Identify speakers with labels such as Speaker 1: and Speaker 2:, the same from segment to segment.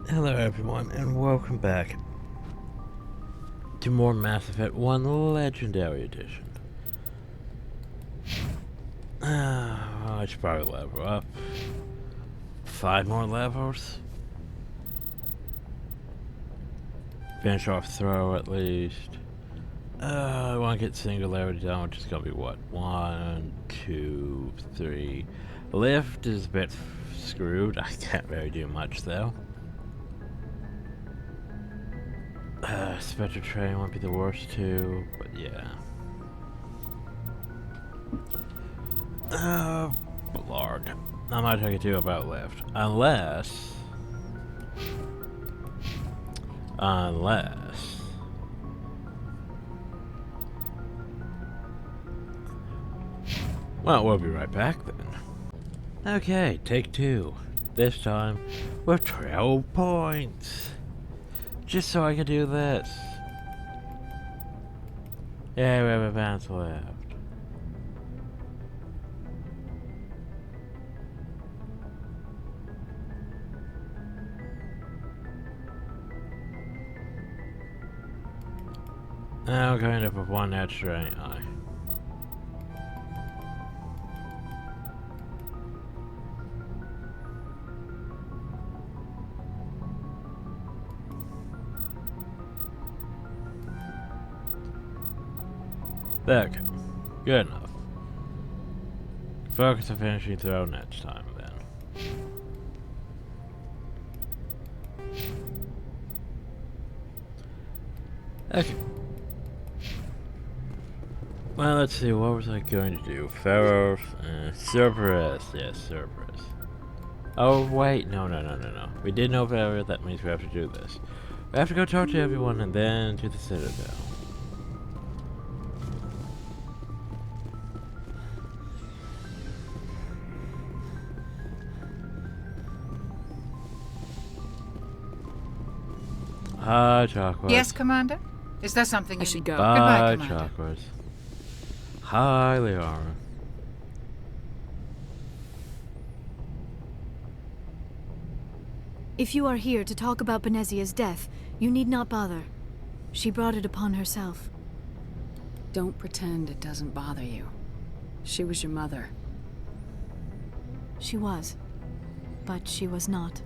Speaker 1: Hello everyone, and welcome back to more Mass Effect 1 Legendary Edition. I should probably level up. 5 more levels. Finish off throw at least. I want to get singularity down, which is going to be what? 1, 2, 3. Lift is a bit screwed. I can't really do much though. Spectre train won't be the worst too, but yeah. Lord. Not much I can do about lift. Unless... Well, we'll be right back then. Okay, take 2. This time, with 12 points. Just so I can do this. Yeah, we have advance left. Now kind of with 1 extra, ain't I? There, good enough. Focus on finishing throw next time then. Okay. Well, let's see, what was I going to do? Pharaoh, Cerberus, yes, Cerberus. Oh wait, no. We did know Pharaoh, that means we have to do this. We have to go talk to everyone and then to the Citadel. Hi, Chakras.
Speaker 2: Yes, Commander? Is there something
Speaker 3: I should go.
Speaker 1: Bye,
Speaker 2: Goodbye, Commander.
Speaker 1: Chakras. Hi, Liara.
Speaker 3: If you are here to talk about Benezia's death, you need not bother. She brought it upon herself.
Speaker 4: Don't pretend it doesn't bother you. She was your mother.
Speaker 3: She was. But she was not.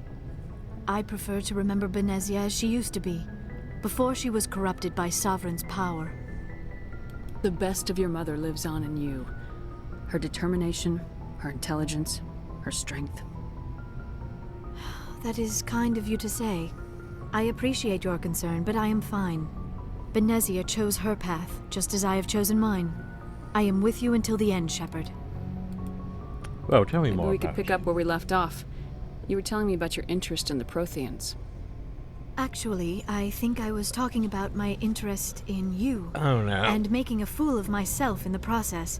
Speaker 3: I prefer to remember Benezia as she used to be, before she was corrupted by Sovereign's power.
Speaker 4: The best of your mother lives on in you. Her determination, her intelligence, her strength.
Speaker 3: That is kind of you to say. I appreciate your concern, but I am fine. Benezia chose her path, just as I have chosen mine. I am with you until the end, Shepard.
Speaker 1: Well, tell me
Speaker 4: Maybe
Speaker 1: more
Speaker 4: we
Speaker 1: about
Speaker 4: could pick up where we left off. You were telling me about your interest in the Protheans.
Speaker 3: Actually, I think I was talking about my interest in you.
Speaker 1: Oh no.
Speaker 3: And making a fool of myself in the process.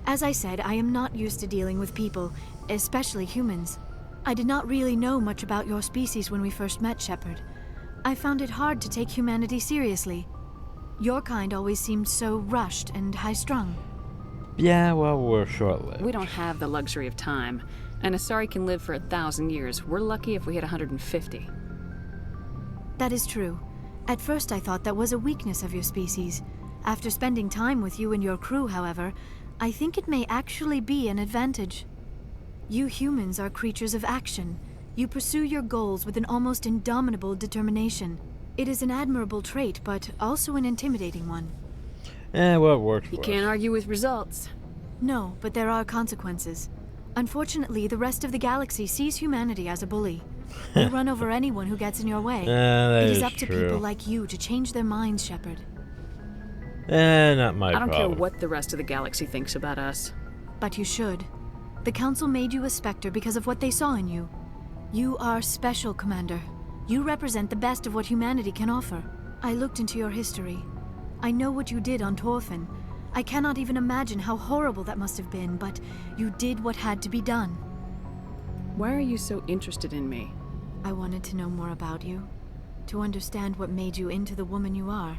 Speaker 3: As I said, I am not used to dealing with people, especially humans. I did not really know much about your species when we first met, Shepard. I found it hard to take humanity seriously. Your kind always seemed so rushed and high-strung.
Speaker 1: Yeah, well, we're short-lived.
Speaker 4: We don't have the luxury of time. And Asari can live for 1,000 years. We're lucky if we hit 150.
Speaker 3: That is true. At first I thought that was a weakness of your species. After spending time with you and your crew, however, I think it may actually be an advantage. You humans are creatures of action. You pursue your goals with an almost indomitable determination. It is an admirable trait, but also an intimidating one.
Speaker 1: Well, it works for
Speaker 4: You
Speaker 1: us.
Speaker 4: can't argue with results.
Speaker 3: No, but there are consequences. Unfortunately, the rest of the galaxy sees humanity as a bully. You run over anyone who gets in your way.
Speaker 1: That
Speaker 3: It is
Speaker 1: is
Speaker 3: up to
Speaker 1: true.
Speaker 3: people like you to change their minds, Shepard.
Speaker 1: Not my
Speaker 4: I don't care
Speaker 1: problem.
Speaker 4: what the rest of the galaxy thinks about us.
Speaker 3: But you should. The Council made you a Spectre because of what they saw in you. You are special, Commander. You represent the best of what humanity can offer. I looked into your history. I know what you did on Torfin. I cannot even imagine how horrible that must have been, but you did what had to be done.
Speaker 4: Why are you so interested in me?
Speaker 3: I wanted to know more about you, to understand what made you into the woman you are.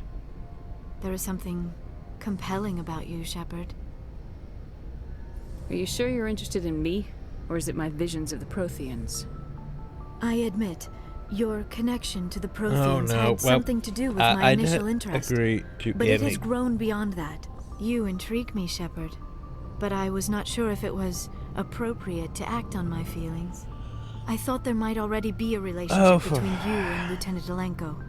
Speaker 3: There is something compelling about you, Shepard.
Speaker 4: Are you sure you're interested in me? Or is it my visions of the Protheans?
Speaker 3: I admit, Your connection to the
Speaker 1: Oh
Speaker 3: Protheans
Speaker 1: no,
Speaker 3: had
Speaker 1: well,
Speaker 3: something to do with my
Speaker 1: I
Speaker 3: initial
Speaker 1: did
Speaker 3: interest.
Speaker 1: agree to
Speaker 3: But
Speaker 1: give
Speaker 3: it
Speaker 1: me.
Speaker 3: has grown beyond that. You intrigue me, Shepard. But I was not sure if it was appropriate to act on my feelings. I thought there might already be a relationship between you and Lieutenant Alenko.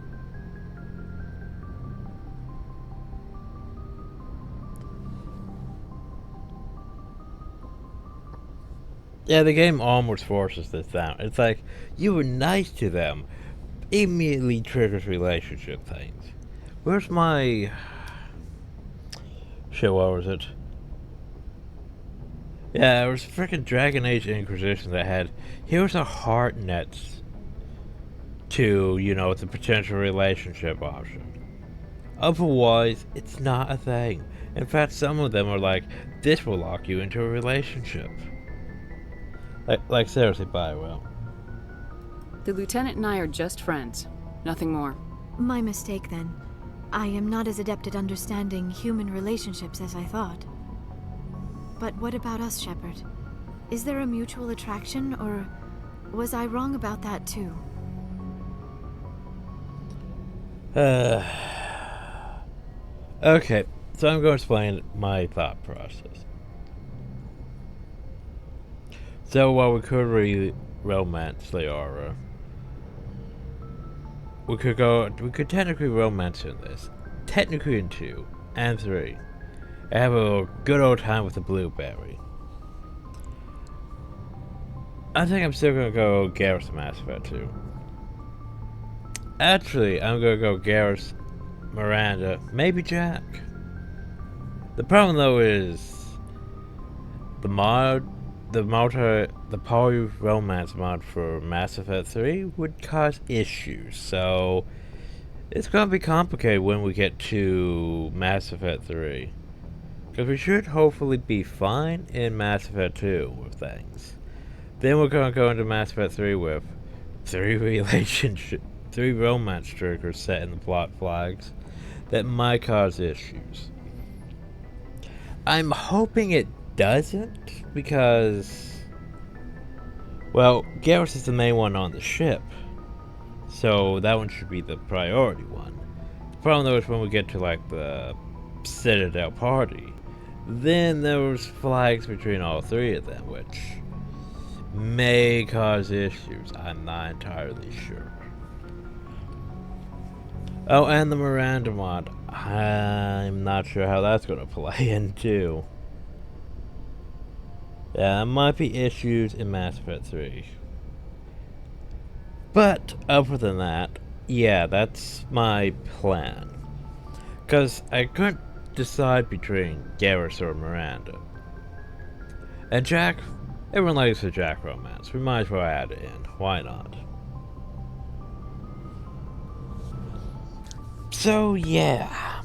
Speaker 1: Yeah, the game almost forces this down. It's like, you were nice to them, immediately triggers relationship things. Where's my... Shit, what was it? Yeah, it was freaking Dragon Age Inquisition that had, here's a heart net to, you know, the potential relationship option. Otherwise, it's not a thing. In fact, some of them are like, this will lock you into a relationship. Like seriously, Bioware.
Speaker 4: The lieutenant and I are just friends. Nothing more.
Speaker 3: My mistake, then. I am not as adept at understanding human relationships as I thought. But what about us, Shepard? Is there a mutual attraction, or was I wrong about that too?
Speaker 1: Okay, so I'm going to explain my thought process. So while we could romance Liara, we could technically romance in this. Technically in 2 and 3. I have a good old time with the blueberry. I think I'm still gonna go Garrus Mass Effect 2. Actually, I'm gonna go Garrus, Miranda, maybe Jack. The problem though is the poly romance mod for Mass Effect 3 would cause issues, so it's gonna be complicated when we get to Mass Effect 3. Because we should hopefully be fine in Mass Effect 2 with things. Then we're gonna go into Mass Effect 3 with 3 romance triggers set in the plot flags that might cause issues. I'm hoping it doesn't, because, well, Garrus is the main one on the ship, so that one should be the priority one. The problem though is when we get to like the Citadel party, then there's flags between all 3 of them, which may cause issues. I'm not entirely sure. Oh, and the Miranda mod. I'm not sure how that's going to play in too. Yeah, there might be issues in Mass Effect 3. But, other than that, yeah, that's my plan. Because I couldn't decide between Garrus or Miranda. And Jack, everyone likes the Jack romance. We might as well add it in. Why not? So, yeah.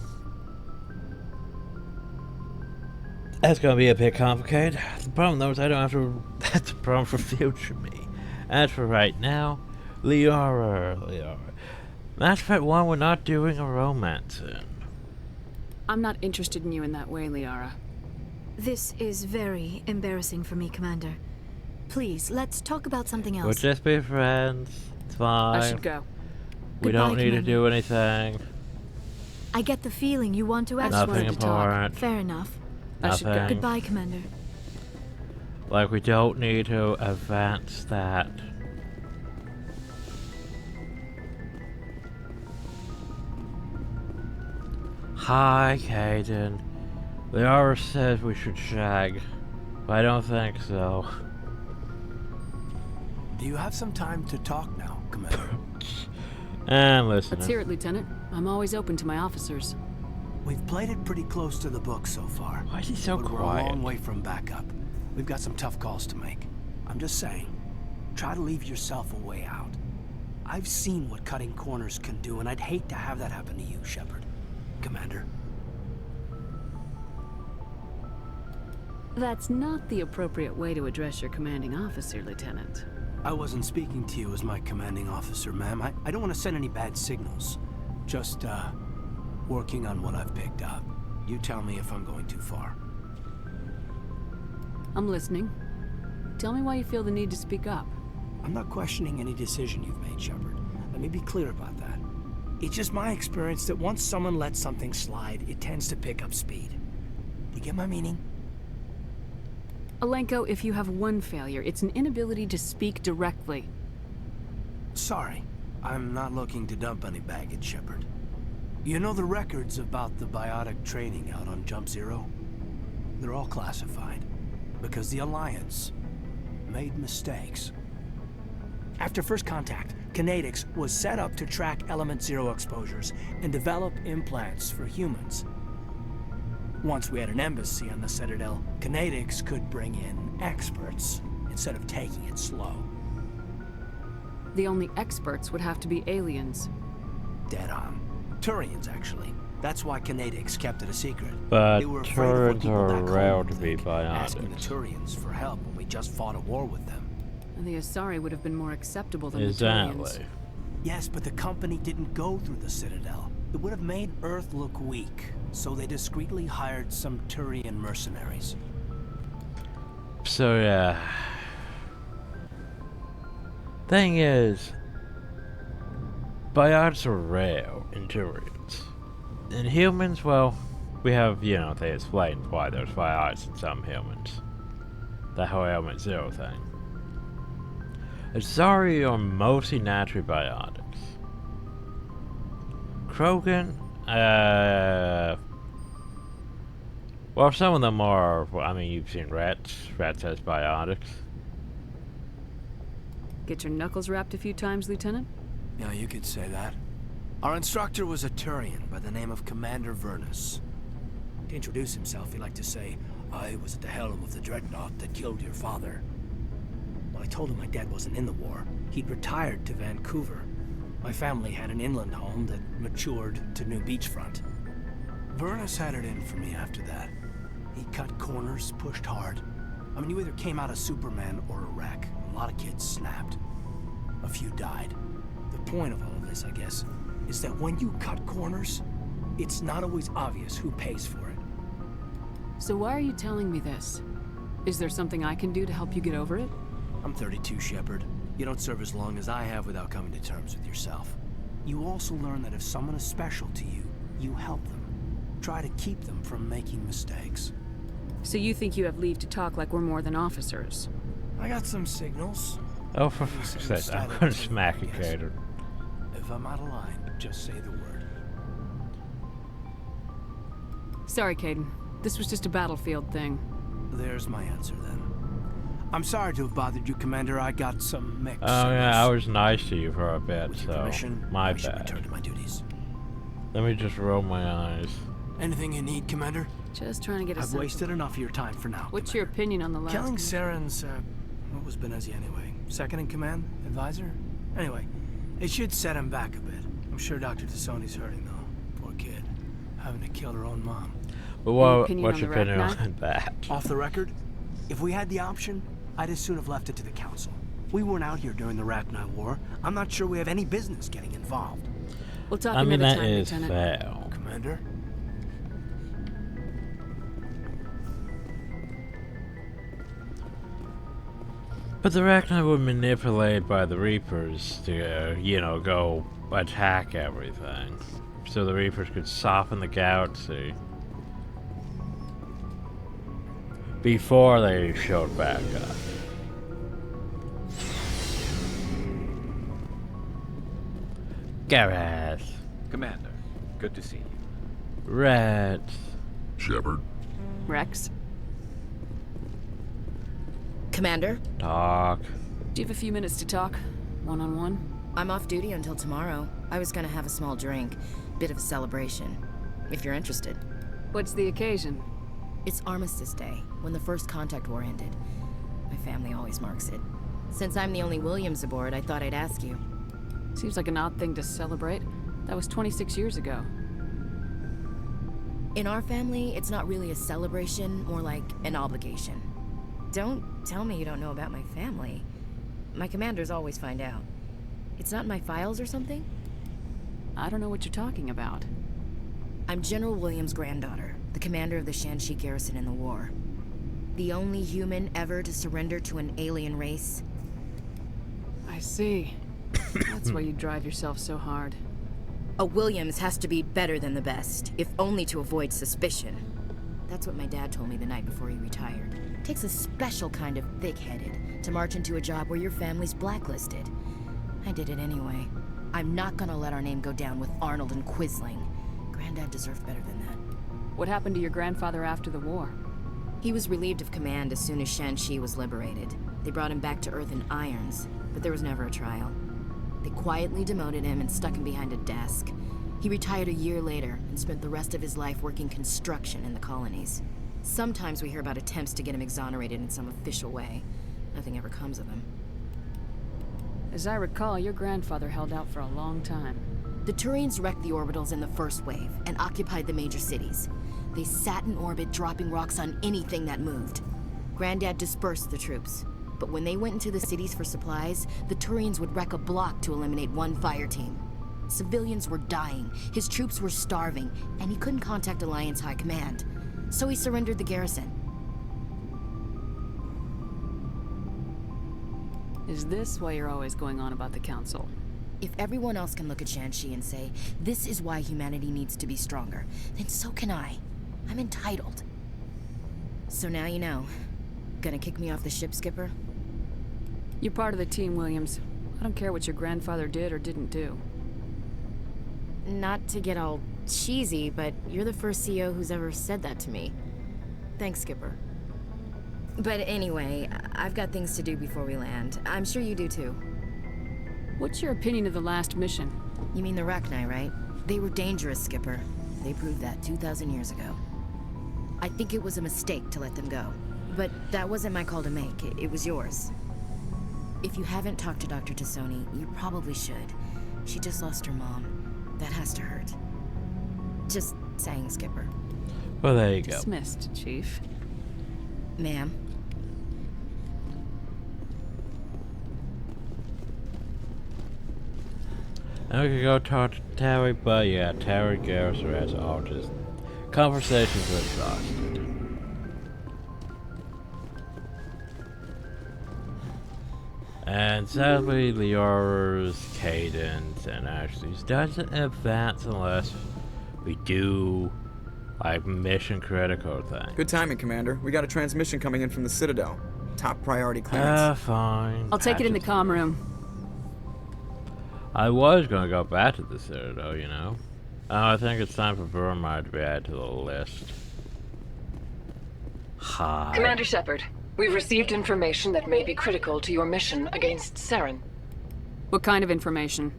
Speaker 1: That's gonna be a bit complicated. The problem though is I don't have to... That's a problem for future me. As for right now, Liara. Mass Effect 1, we're not doing a romance in.
Speaker 4: I'm not interested in you in that way, Liara.
Speaker 3: This is very embarrassing for me, Commander. Please, let's talk about something else.
Speaker 1: We'll just be friends. It's fine.
Speaker 4: I should go.
Speaker 1: We
Speaker 3: Goodbye,
Speaker 1: don't need to
Speaker 3: Commander.
Speaker 1: do anything.
Speaker 3: I get the feeling you want to
Speaker 4: I
Speaker 3: act.
Speaker 4: just
Speaker 1: Nothing
Speaker 4: wanted to talk.
Speaker 1: important.
Speaker 3: Fair enough.
Speaker 4: I should go.
Speaker 1: Nothing.
Speaker 3: Goodbye, Commander.
Speaker 1: Like, we don't need to advance that. Hi, Caden. Liara says we should shag, but I don't think so.
Speaker 5: Do you have some time to talk now, Commander?
Speaker 1: And listen.
Speaker 4: Let's hear it, Lieutenant. I'm always open to my officers.
Speaker 5: We've played it pretty close to the book so far.
Speaker 1: Why is he so
Speaker 5: but
Speaker 1: quiet?
Speaker 5: We're a long way from backup. We've got some tough calls to make. I'm just saying, try to leave yourself a way out. I've seen what cutting corners can do, and I'd hate to have that happen to you, Shepard. Commander.
Speaker 4: That's not the appropriate way to address your commanding officer, Lieutenant.
Speaker 5: I wasn't speaking to you as my commanding officer, ma'am. I don't want to send any bad signals. Just, working on what I've picked up. You tell me if I'm going too far.
Speaker 4: I'm listening. Tell me why you feel the need to speak up.
Speaker 5: I'm not questioning any decision you've made, Shepard. Let me be clear about that. It's just my experience that once someone lets something slide, it tends to pick up speed. You get my meaning?
Speaker 4: Alenko, if you have one failure, it's an inability to speak directly.
Speaker 5: Sorry, I'm not looking to dump any baggage, Shepard. You know the records about the biotic training out on Jump Zero? They're all classified, because the Alliance made mistakes. After first contact, Kinetics was set up to track Element Zero exposures and develop implants for humans. Once we had an embassy on the Citadel, Kinetics could bring in experts instead of taking it slow.
Speaker 4: The only experts would have to be aliens.
Speaker 5: Dead on. Turians, actually. That's why Kinetics kept it a secret.
Speaker 1: But
Speaker 5: They were afraid of what
Speaker 1: Turians
Speaker 5: people
Speaker 1: are
Speaker 5: back home
Speaker 1: rare
Speaker 5: would
Speaker 1: to be
Speaker 5: think, asking the
Speaker 1: biotics.
Speaker 5: Turians for help when we just fought a war with them.
Speaker 4: And the Asari would have been more acceptable than the
Speaker 1: Exactly.
Speaker 4: Turians.
Speaker 5: Yes, but the company didn't go through the Citadel. It would have made Earth look weak, so they discreetly hired some Turian mercenaries.
Speaker 1: So yeah. Thing is, biotics are rare in Turians. In humans, well, we have, they explained why there's biotics in some humans. The whole Element Zero thing. Asari are mostly natural biotics. Krogan, well, some of them are, you've seen rats. Rats has biotics.
Speaker 4: Get your knuckles rapped a few times, Lieutenant?
Speaker 5: Yeah, you could say that. Our instructor was a Turian by the name of Commander Vernus. To introduce himself, he liked to say, "I was at the helm of the dreadnought that killed your father." Well, I told him my dad wasn't in the war. He'd retired to Vancouver. My family had an inland home that matured to new beachfront. Vernus had it in for me after that. He cut corners, pushed hard. You either came out a Superman or a wreck. A lot of kids snapped. A few died. The point of all of this, I guess, is that when you cut corners, it's not always obvious who pays for it.
Speaker 4: So why are you telling me this? Is there something I can do to help you get over it?
Speaker 5: I'm 32, Shepard. You don't serve as long as I have without coming to terms with yourself. You also learn that if someone is special to you, you help them. Try to keep them from making mistakes.
Speaker 4: So you think you have leave to talk like we're more than officers?
Speaker 5: I got some signals.
Speaker 1: Oh, for fuck's sake, I'm gonna smack you, Cater.
Speaker 5: If I'm out of line, just say the word.
Speaker 4: Sorry, Caden. This was just a battlefield thing.
Speaker 5: There's my answer, then. I'm sorry to have bothered you, Commander. I got some mixed
Speaker 1: Oh yeah,
Speaker 5: signals.
Speaker 1: I was nice to you for a bit,
Speaker 5: With your
Speaker 1: so
Speaker 5: permission,
Speaker 1: my
Speaker 5: I should
Speaker 1: bad.
Speaker 5: return to my duties.
Speaker 1: Let me just roll my eyes.
Speaker 5: Anything you need, Commander?
Speaker 4: Just trying to get a
Speaker 5: I've
Speaker 4: sense
Speaker 5: wasted enough of your time for now.
Speaker 4: What's your opinion on the last...
Speaker 5: Killing Saren's, what was Benezi anyway? Second in command? Advisor? Anyway, it should set him back a bit. I'm sure Dr. Tassoni's hurting, though. Poor kid. Having to kill her own mom.
Speaker 1: But
Speaker 4: opinion
Speaker 1: what's
Speaker 4: on
Speaker 1: your
Speaker 4: the
Speaker 1: opinion
Speaker 4: Rachni?
Speaker 1: on that?
Speaker 5: Off the record, if we had the option, I'd as soon have left it to the Council. We weren't out here during the Rachni War. I'm not sure we have any business getting involved.
Speaker 4: We'll talk
Speaker 1: I mean,
Speaker 4: another
Speaker 1: that
Speaker 4: time,
Speaker 1: is
Speaker 4: Lieutenant.
Speaker 1: fair.
Speaker 5: Commander?
Speaker 1: But the Rachni were manipulated by the Reapers to, go attack everything. So the Reapers could soften the galaxy before they showed back up. Gareth.
Speaker 6: Commander, good to see you.
Speaker 1: Red.
Speaker 7: Shepard,
Speaker 4: Rex,
Speaker 8: Commander,
Speaker 1: Talk.
Speaker 4: do you have a few minutes to talk? One-on-one?
Speaker 8: I'm off duty until tomorrow. I was gonna have a small drink, bit of a celebration, if you're interested.
Speaker 4: What's the occasion?
Speaker 8: It's Armistice Day, when the first contact war ended. My family always marks it. Since I'm the only Williams aboard, I thought I'd ask you.
Speaker 4: Seems like an odd thing to celebrate. That was 26 years ago.
Speaker 8: In our family, it's not really a celebration, more like an obligation. Don't tell me you don't know about my family. My commanders always find out. It's not in my files or something?
Speaker 4: I don't know what you're talking about.
Speaker 8: I'm General Williams' granddaughter, the commander of the Shanxi garrison in the war. The only human ever to surrender to an alien race.
Speaker 4: I see. That's why you drive yourself so hard.
Speaker 8: A Williams has to be better than the best, if only to avoid suspicion. That's what my dad told me the night before he retired. Takes a special kind of thick-headed to march into a job where your family's blacklisted. I did it anyway. I'm not gonna let our name go down with Arnold and Quisling. Granddad deserved better than that.
Speaker 4: What happened to your grandfather after the war?
Speaker 8: He was relieved of command as soon as Shanxi was liberated. They brought him back to Earth in irons, but there was never a trial. They quietly demoted him and stuck him behind a desk. He retired a year later and spent the rest of his life working construction in the colonies. Sometimes we hear about attempts to get him exonerated in some official way. Nothing ever comes of him.
Speaker 4: As I recall, your grandfather held out for a long time.
Speaker 8: The Turians wrecked the orbitals in the first wave and occupied the major cities. They sat in orbit, dropping rocks on anything that moved. Granddad dispersed the troops, but when they went into the cities for supplies, the Turians would wreck a block to eliminate one fire team. Civilians were dying, his troops were starving, and he couldn't contact Alliance High Command. So he surrendered the garrison.
Speaker 4: Is this why you're always going on about the Council?
Speaker 8: If everyone else can look at Shanxi and say, this is why humanity needs to be stronger, then so can I. I'm entitled. So now you know. Gonna kick me off the ship, Skipper?
Speaker 4: You're part of the team, Williams. I don't care what your grandfather did or didn't do.
Speaker 8: Not to get all cheesy, but you're the first CEO who's ever said that to me. Thanks, Skipper. But anyway, I've got things to do before we land. I'm sure you do too.
Speaker 4: What's your opinion of the last mission?
Speaker 8: You mean the Rachni, right? They were dangerous, Skipper. They proved that 2,000 years ago. I think it was a mistake to let them go. But that wasn't my call to make. It was yours. If you haven't talked to Dr. Tassoni, you probably should. She just lost her mom. That has to hurt. Just saying, Skipper.
Speaker 1: Well, there you go.
Speaker 4: Dismissed, Chief.
Speaker 8: Ma'am.
Speaker 1: Now we could go talk to Terry, but yeah, Terry goes as artist. Conversations are exhausted. And sadly, Liara's cadence and Ashley's doesn't advance unless we do like mission critical thing.
Speaker 7: Good timing, Commander. We got a transmission coming in from the Citadel. Top priority clearance.
Speaker 1: Fine.
Speaker 4: I'll take it in the comm room.
Speaker 1: I was gonna go back to the Citadel, you know. I think it's time for Vermeer to be added to the list. Hi.
Speaker 9: Commander Shepard, we've received information that may be critical to your mission against Saren.
Speaker 4: What kind of information?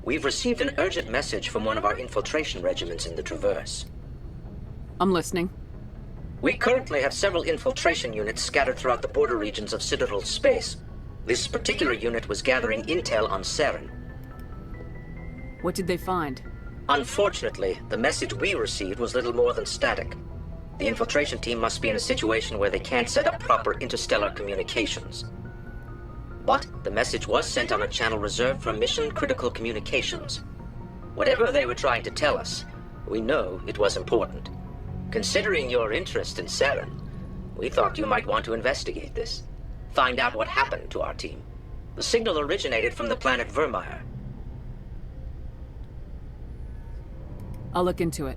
Speaker 10: We've received an urgent message from one of our infiltration regiments in the Traverse.
Speaker 4: I'm listening.
Speaker 10: We currently have several infiltration units scattered throughout the border regions of Citadel space. This particular unit was gathering intel on Saren.
Speaker 4: What did they find?
Speaker 10: Unfortunately, the message we received was little more than static. The infiltration team must be in a situation where they can't set up proper interstellar communications. But the message was sent on a channel reserved for mission-critical communications. Whatever they were trying to tell us, we know it was important. Considering your interest in Saren, we thought you might want to investigate this. Find out what happened to our team. The signal originated from the planet Vermeer.
Speaker 4: I'll look into it.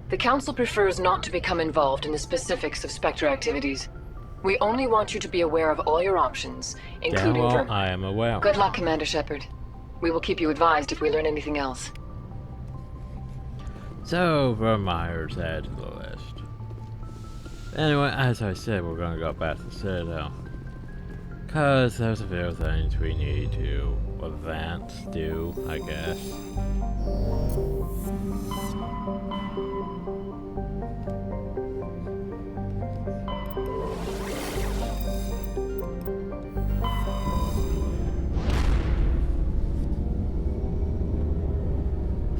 Speaker 9: The Council prefers not to become involved in the specifics of Spectre activities. We only want you to be aware of all your options, including
Speaker 1: I am aware.
Speaker 9: Good luck, Commander Shepard. We will keep you advised if we learn anything else.
Speaker 1: So, Vermeer's added to the list. Anyway, as I said, we're gonna go back to the Citadel. Cause there's a few things we need to do, I guess.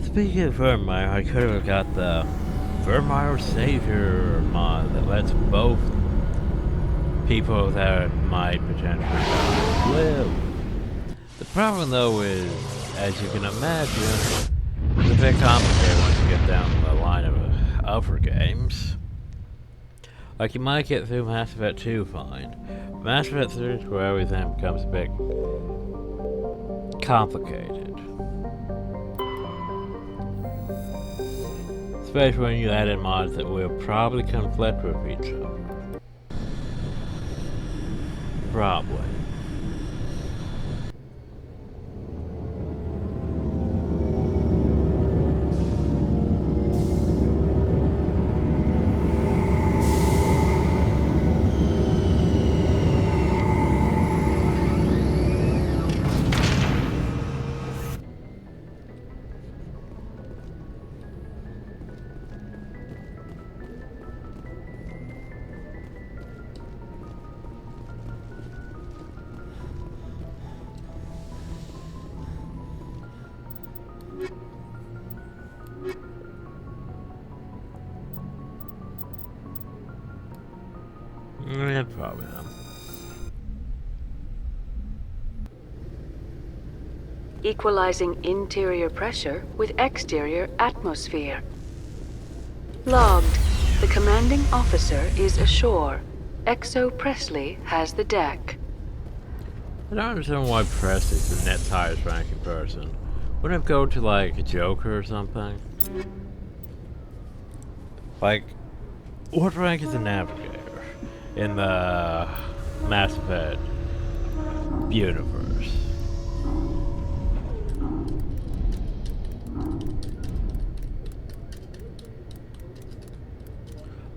Speaker 1: Speaking of Vermeer, I could have got the Vermeer Savior mod that lets both people that might potentially live. The problem though is, as you can imagine, it's a bit complicated once you get down the line of other games. Like you might get through Mass Effect 2 fine. Mass Effect 3 is where everything becomes a bit complicated. Especially when you add in mods that will probably conflict with each other. Probably. Yeah, probably not.
Speaker 4: Equalizing interior pressure with exterior atmosphere. Logged. The commanding officer is ashore. Exo Presley has the deck.
Speaker 1: I don't understand why Presley's the net's highest ranking person. Wouldn't it go to like a Joker or something? Like, what rank is a navigator in the Mass Effect universe?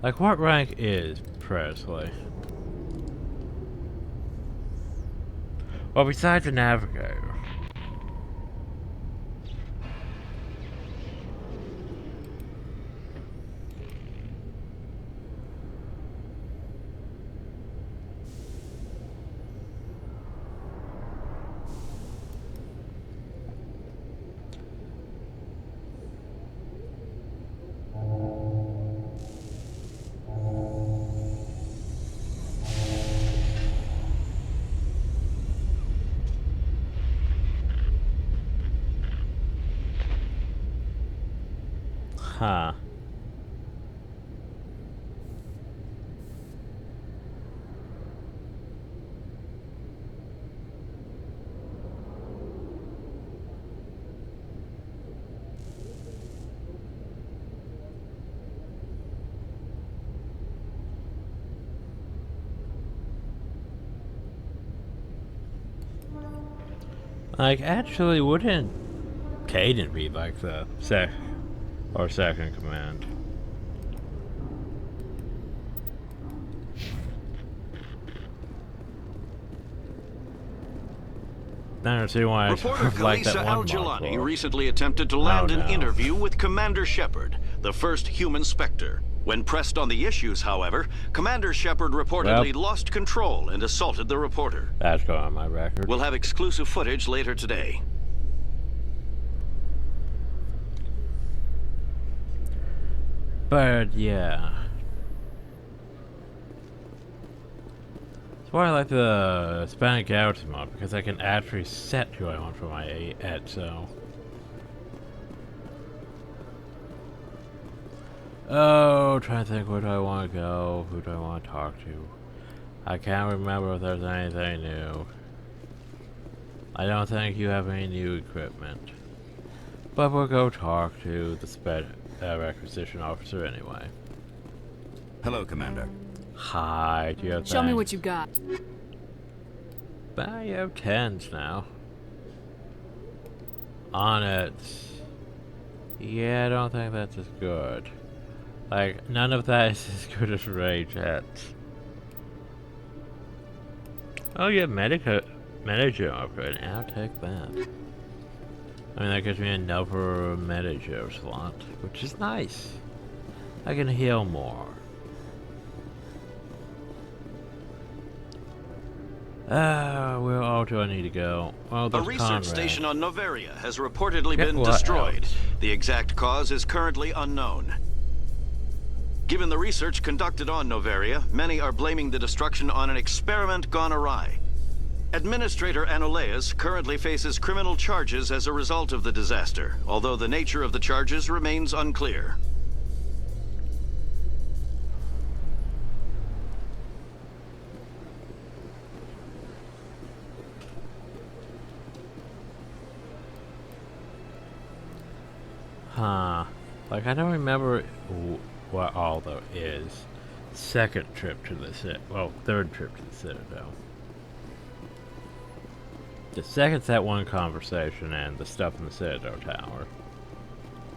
Speaker 1: Like, what rank is Presley? Well, besides the navigator. Huh. Like, actually, wouldn't Caden be like the second command? I don't see why
Speaker 11: Reporter
Speaker 1: I like
Speaker 11: Kalisa
Speaker 1: that one
Speaker 11: Al-Jilani
Speaker 1: mod.
Speaker 11: recently attempted to land an interview with Commander Shepard, the first human Spectre. When pressed on the issues, however, Commander Shepard reportedly lost control and assaulted the reporter.
Speaker 1: That's going on my record.
Speaker 11: We'll have exclusive footage later today.
Speaker 1: But yeah. That's why I like the Hispanic Galaxy mod, because I can actually set who I want for my EXO. Oh, trying to think where do I want to go, who do I want to talk to. I can't remember if there's anything new. I don't think you have any new equipment. But we'll go talk to the requisition officer anyway.
Speaker 12: Hello, Commander.
Speaker 1: Hi, do you have
Speaker 4: Show me what you got.
Speaker 1: But you have 10s now. On it. Yeah, I don't think that's as good. Like, none of that is as good as Rage Hats. Oh yeah, manager upgrade. I'll take that. I mean, that gives me another manager slot, which is nice. I can heal more. Where all do I need to go? Well,
Speaker 11: A research station on Noveria has reportedly been destroyed. The exact cause is currently unknown. Given the research conducted on Noveria, many are blaming the destruction on an experiment gone awry. Administrator Anoleus currently faces criminal charges as a result of the disaster, although the nature of the charges remains unclear.
Speaker 1: Huh. Like, I don't remember what Aldo is. Second trip to the third trip to the Citadel. The second's that one conversation and the stuff in the Citadel Tower.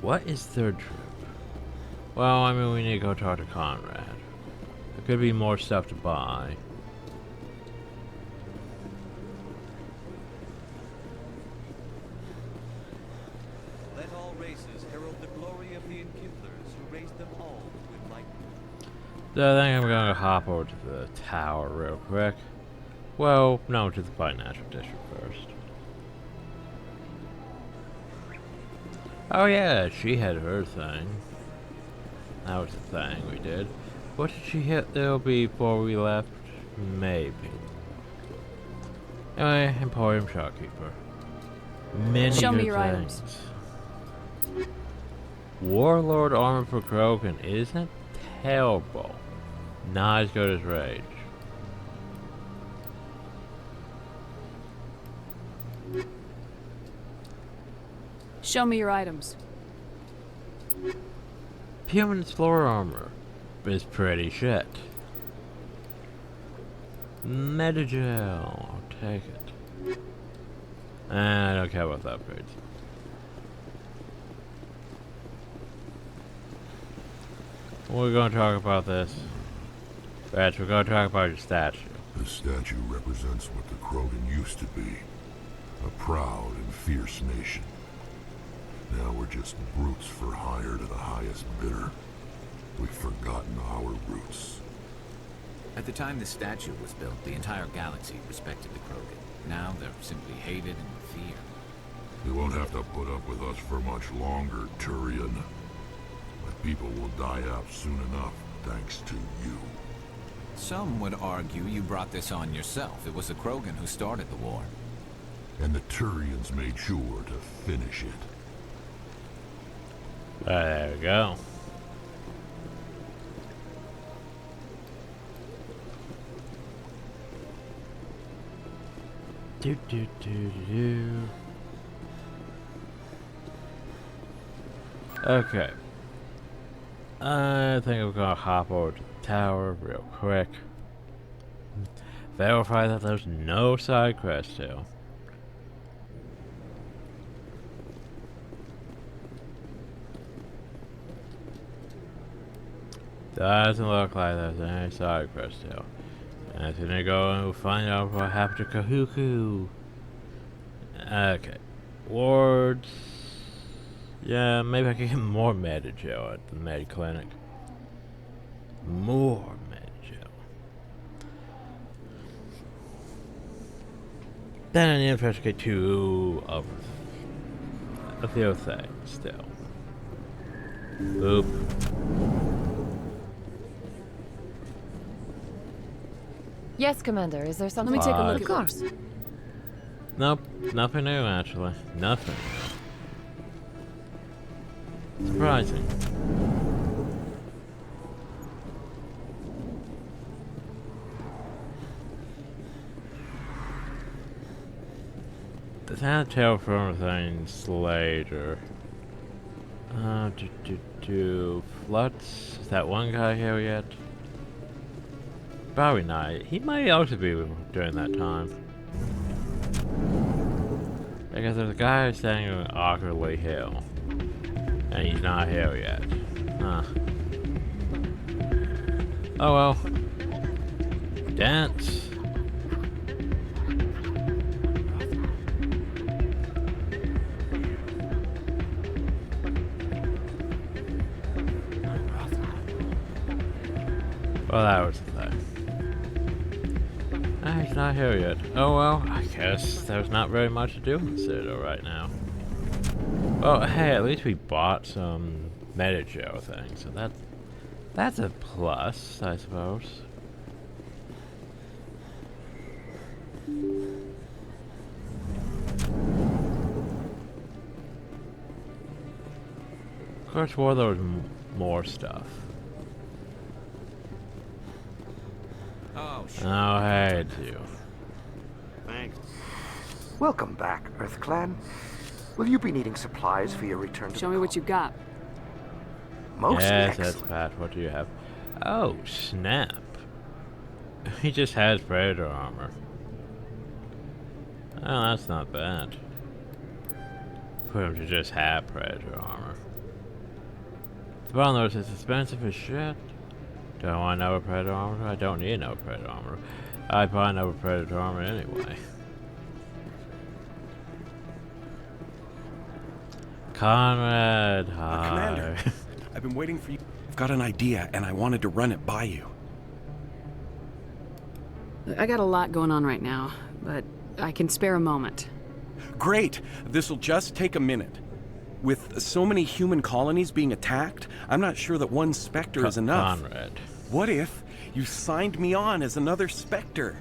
Speaker 1: What is third trip? Well, I mean, we need to go talk to Conrad. There could be more stuff to buy.
Speaker 13: Let all races herald the glory of the Enkindlers who raised them all with lightning.
Speaker 1: So I think I'm gonna hop over to the tower real quick. Well, no, to the Financial District first. Oh yeah, she had her thing. That was the thing we did. What did she hit there before we left? Maybe. Anyway, Emporium Shopkeeper. Many
Speaker 4: Show
Speaker 1: good
Speaker 4: me your
Speaker 1: things.
Speaker 4: items.
Speaker 1: Warlord armor for Krogan isn't terrible. Not as good as Rage.
Speaker 4: Show me your items.
Speaker 1: Human floor armor is pretty shit. Metagel, I'll take it. I don't care about the upgrades. We're gonna talk about this. Rats, we're gonna talk about your statue.
Speaker 14: The statue represents what the Krogan used to be. A proud and fierce nation. Now we're just brutes for hire to the highest bidder. We've forgotten our roots.
Speaker 6: At the time the statue was built, the entire galaxy respected the Krogan. Now they're simply hated and feared.
Speaker 14: You won't have to put up with us for much longer, Turian. My people will die out soon enough, thanks to you.
Speaker 6: Some would argue you brought this on yourself. It was the Krogan who started the war.
Speaker 14: And the Turians made sure to finish it.
Speaker 1: There we go. Do do do do. Okay. I think I'm gonna hop over to the tower real quick. Verify that there's no side quest here. Doesn't look like there's any side quest here. And I'm gonna go and find out what happened to Kahuku. Okay. Wards. Yeah, maybe I can get more Metagel at the med clinic. More Metagel. Then I need to investigate two of a few things still. Oop.
Speaker 15: Yes, Commander. Is there something?
Speaker 4: Let me take a look.
Speaker 15: Of course.
Speaker 1: Nope, nothing new actually. Nothing. Surprising. The terraform things later. Floods? Is that one guy here yet? Probably not. He might also be during that time. Because there's a guy standing on Awkwardly Hill. And he's not here yet. Huh. Oh well. Dance. Well, that was the thing. Ah, he's not here yet. Oh well, I guess there's not very much to do in the Citadel right now. Well, hey, at least we bought some Metagel things, so that's a plus, I suppose. Of course, there was more stuff.
Speaker 6: Oh, shit.
Speaker 1: Oh, hey, it's you.
Speaker 6: Thanks.
Speaker 16: Welcome back, Earth Clan. Will you be needing supplies for your return to
Speaker 4: Show me what you got.
Speaker 16: Most
Speaker 1: yes,
Speaker 16: excellent.
Speaker 1: that's bad. What do you have? Oh, snap. He just has Predator armor. Oh, that's not bad. For him to just have Predator armor. The problem is it's expensive as shit. Do I want to know Predator armor? I don't need no Predator armor. I probably know Predator armor anyway. Conrad, hi.
Speaker 17: Commander, I've been waiting for you. I've got an idea, and I wanted to run it by you.
Speaker 4: I got a lot going on right now, but I can spare a moment.
Speaker 17: Great! This'll just take a minute. With so many human colonies being attacked, I'm not sure that one Spectre is enough.
Speaker 1: Conrad.
Speaker 17: What if you signed me on as another Spectre?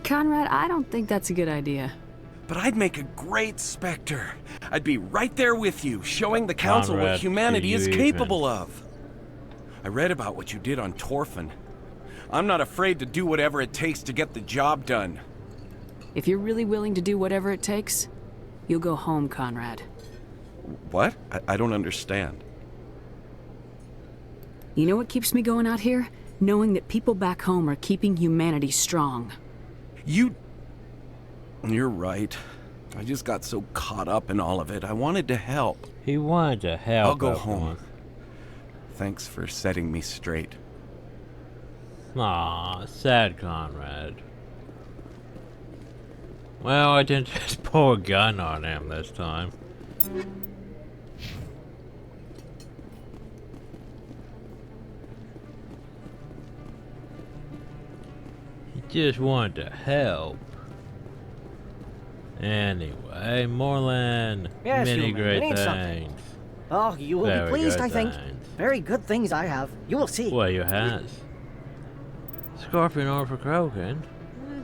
Speaker 4: Conrad, I don't think that's a good idea.
Speaker 17: But I'd make a great Spectre. I'd be right there with you, showing the Council
Speaker 1: Conrad,
Speaker 17: what humanity is
Speaker 1: do you
Speaker 17: capable of. I read about what you did on Torfin. I'm not afraid to do whatever it takes to get the job done.
Speaker 4: If you're really willing to do whatever it takes, you'll go home, Conrad.
Speaker 17: What? I don't understand.
Speaker 4: You know what keeps me going out here? Knowing that people back home are keeping humanity strong.
Speaker 17: You're right. I just got so caught up in all of it. I wanted to help.
Speaker 1: He wanted to help.
Speaker 17: I'll go home. Thanks for setting me straight.
Speaker 1: Aw, sad Conrad. Well, I didn't just pull a gun on him this time. He just wanted to help. Anyway, Moreland,
Speaker 18: Yes,
Speaker 1: many
Speaker 18: human,
Speaker 1: great
Speaker 18: we need
Speaker 1: things.
Speaker 18: something. Oh, you will
Speaker 1: Very
Speaker 18: be pleased,
Speaker 1: good
Speaker 18: I think.
Speaker 1: things.
Speaker 18: Very good things I have. You will see.
Speaker 1: What you has? Scorpion armor for Krogan.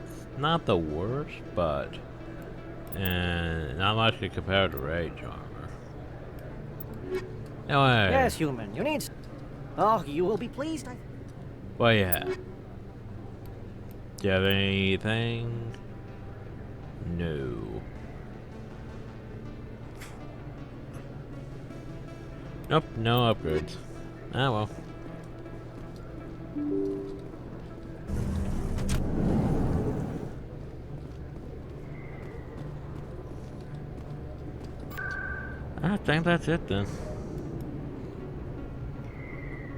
Speaker 1: It's not the worst, but not much to compare to Rage armor. Anyway,
Speaker 18: Yes, human, you need. Oh, you will be pleased.
Speaker 1: what you have? Do you have anything? No. Nope, no upgrades. Ah well. I think that's it then.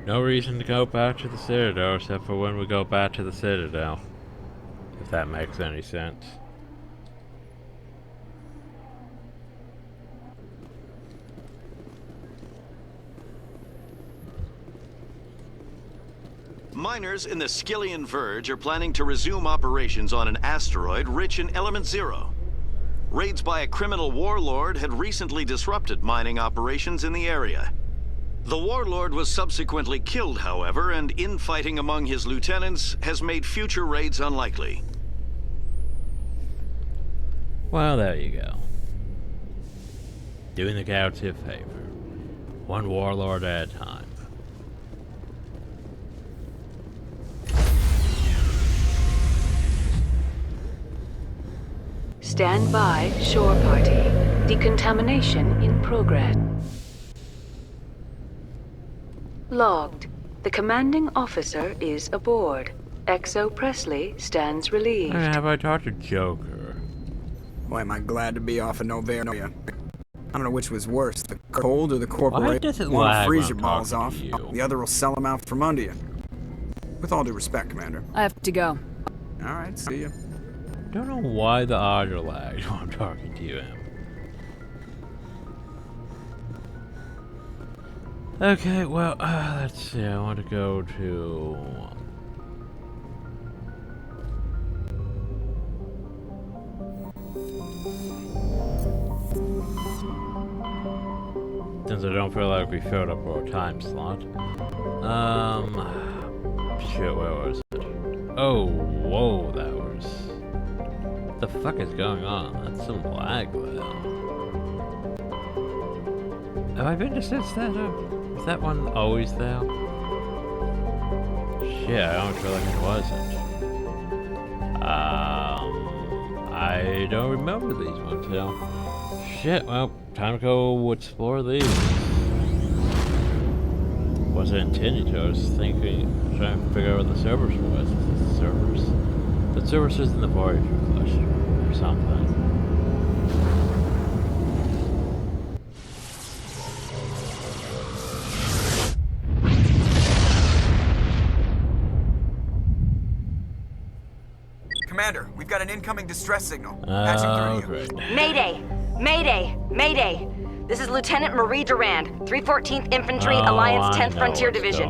Speaker 1: No reason to go back to the Citadel except for when we go back to the Citadel. If that makes any sense.
Speaker 11: Miners in the Skillian Verge are planning to resume operations on an asteroid rich in Element Zero. Raids by a criminal warlord had recently disrupted mining operations in the area. The warlord was subsequently killed, however, and infighting among his lieutenants has made future raids unlikely.
Speaker 1: Well, there you go. Doing the galaxy a favor. One warlord at a time.
Speaker 19: Stand by, shore party. Decontamination in progress. Logged. The commanding officer is aboard. Exo Presley stands relieved.
Speaker 1: Have I talked to Joker?
Speaker 7: Why am I glad to be off of Novaria? I don't know which was worse, the cold or the corporation.
Speaker 1: does it
Speaker 7: One will
Speaker 1: lag
Speaker 7: freeze
Speaker 1: when
Speaker 7: your
Speaker 1: I'm
Speaker 7: balls
Speaker 1: talking
Speaker 7: off,
Speaker 1: to you?
Speaker 7: the other will sell them out from under you. With all due respect, Commander.
Speaker 4: I have to go.
Speaker 7: Alright, see ya.
Speaker 1: Don't know why the audio lagged while I'm talking to you. Okay, well, let's see. I want to go to. Since I don't feel like we filled up our time slot. Shit, where was it? Oh, whoa, that was. What the fuck is going on? That's some lag though. Have I been to Citadel? Is that one always there? Shit, I don't feel like it wasn't. I don't remember these ones now. shit, well, time to go explore these. Wasn't intending to, I was thinking, trying to figure out what the servers was. The servers? The servers is in the Voyager cluster, or something.
Speaker 20: Commander, we've got an incoming distress signal. Patching through to you.
Speaker 21: Mayday! Mayday! Mayday! This is Lieutenant Marie Durand, 314th Infantry, Alliance 10th Frontier Division.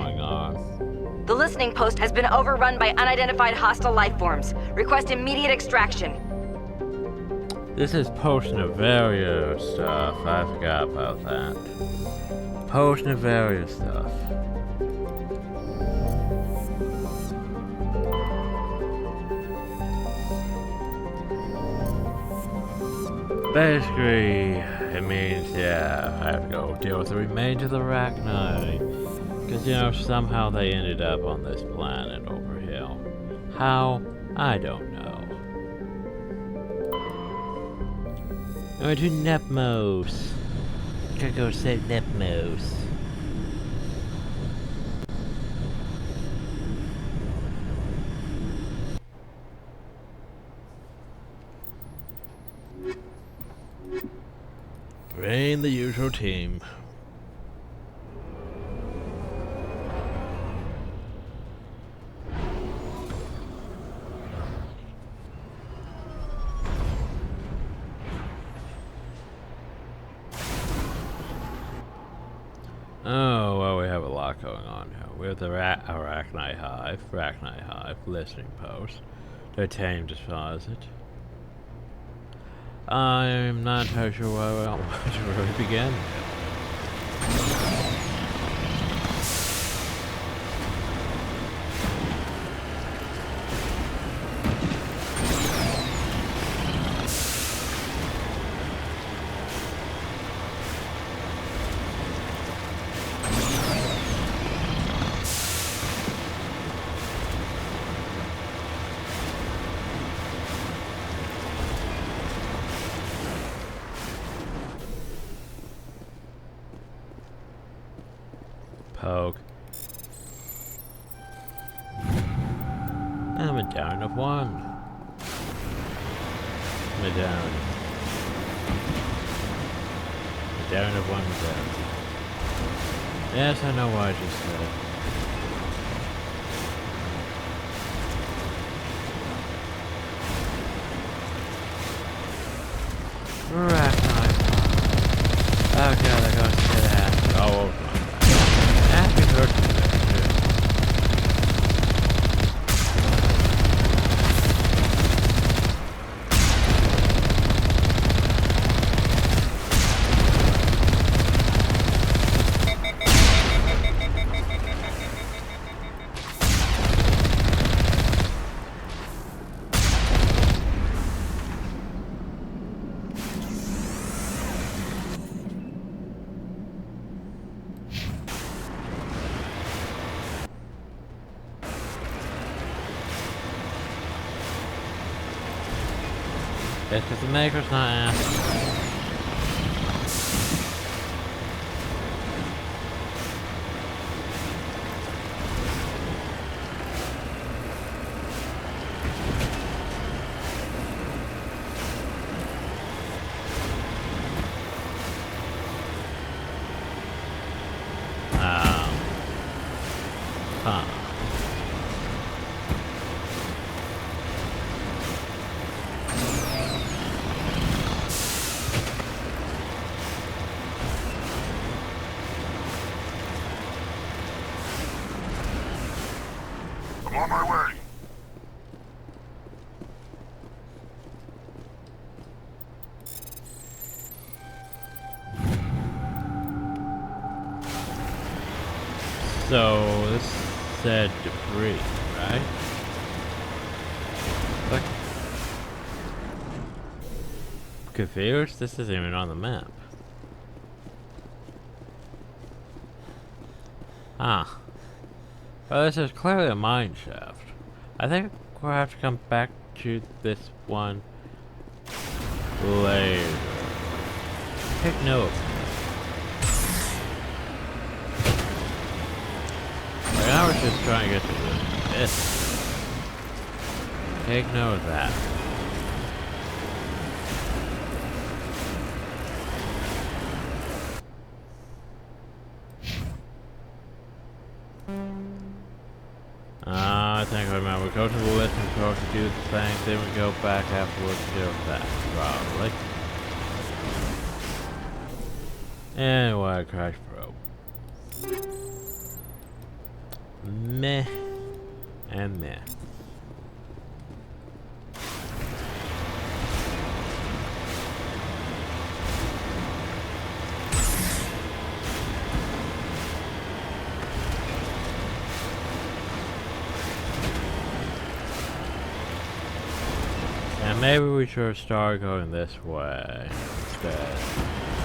Speaker 21: The listening post has been overrun by unidentified hostile life forms. Request immediate extraction.
Speaker 1: This is post-Novaria stuff. I forgot about that. Post-Novaria stuff. Basically, it means, yeah, I have to go deal with the remains of the Arachni. Because, you know, somehow they ended up on this planet over here. How? I don't know. I'm going to Nepmos. Gotta go save Nepmos. Bring the usual team. Oh, well, we have a lot going on here. We have the Arachni Hive, listening post, titanium deposit. I'm not entirely sure where to really begin. Poke. I'm a down of one. I'm a down. A down of one down. Yes, I know what I just said. Arachni. Oh god, they're going to get that. Oh, happy birthday. It's because the maker's not asking. Huh.
Speaker 14: I'm on my way.
Speaker 1: So, this said debris, right? What? Confused? This isn't even on the map. Ah. Well, this is clearly a mine shaft. I think we'll have to come back to this one later. Heck no. Like, I was just trying to get to this. Take note of that. I think I remember. We go to the list and start to do the thing, then we go back afterwards to do that, probably. Anyway, crash probe. Meh. And meh. And maybe we should start going this way instead.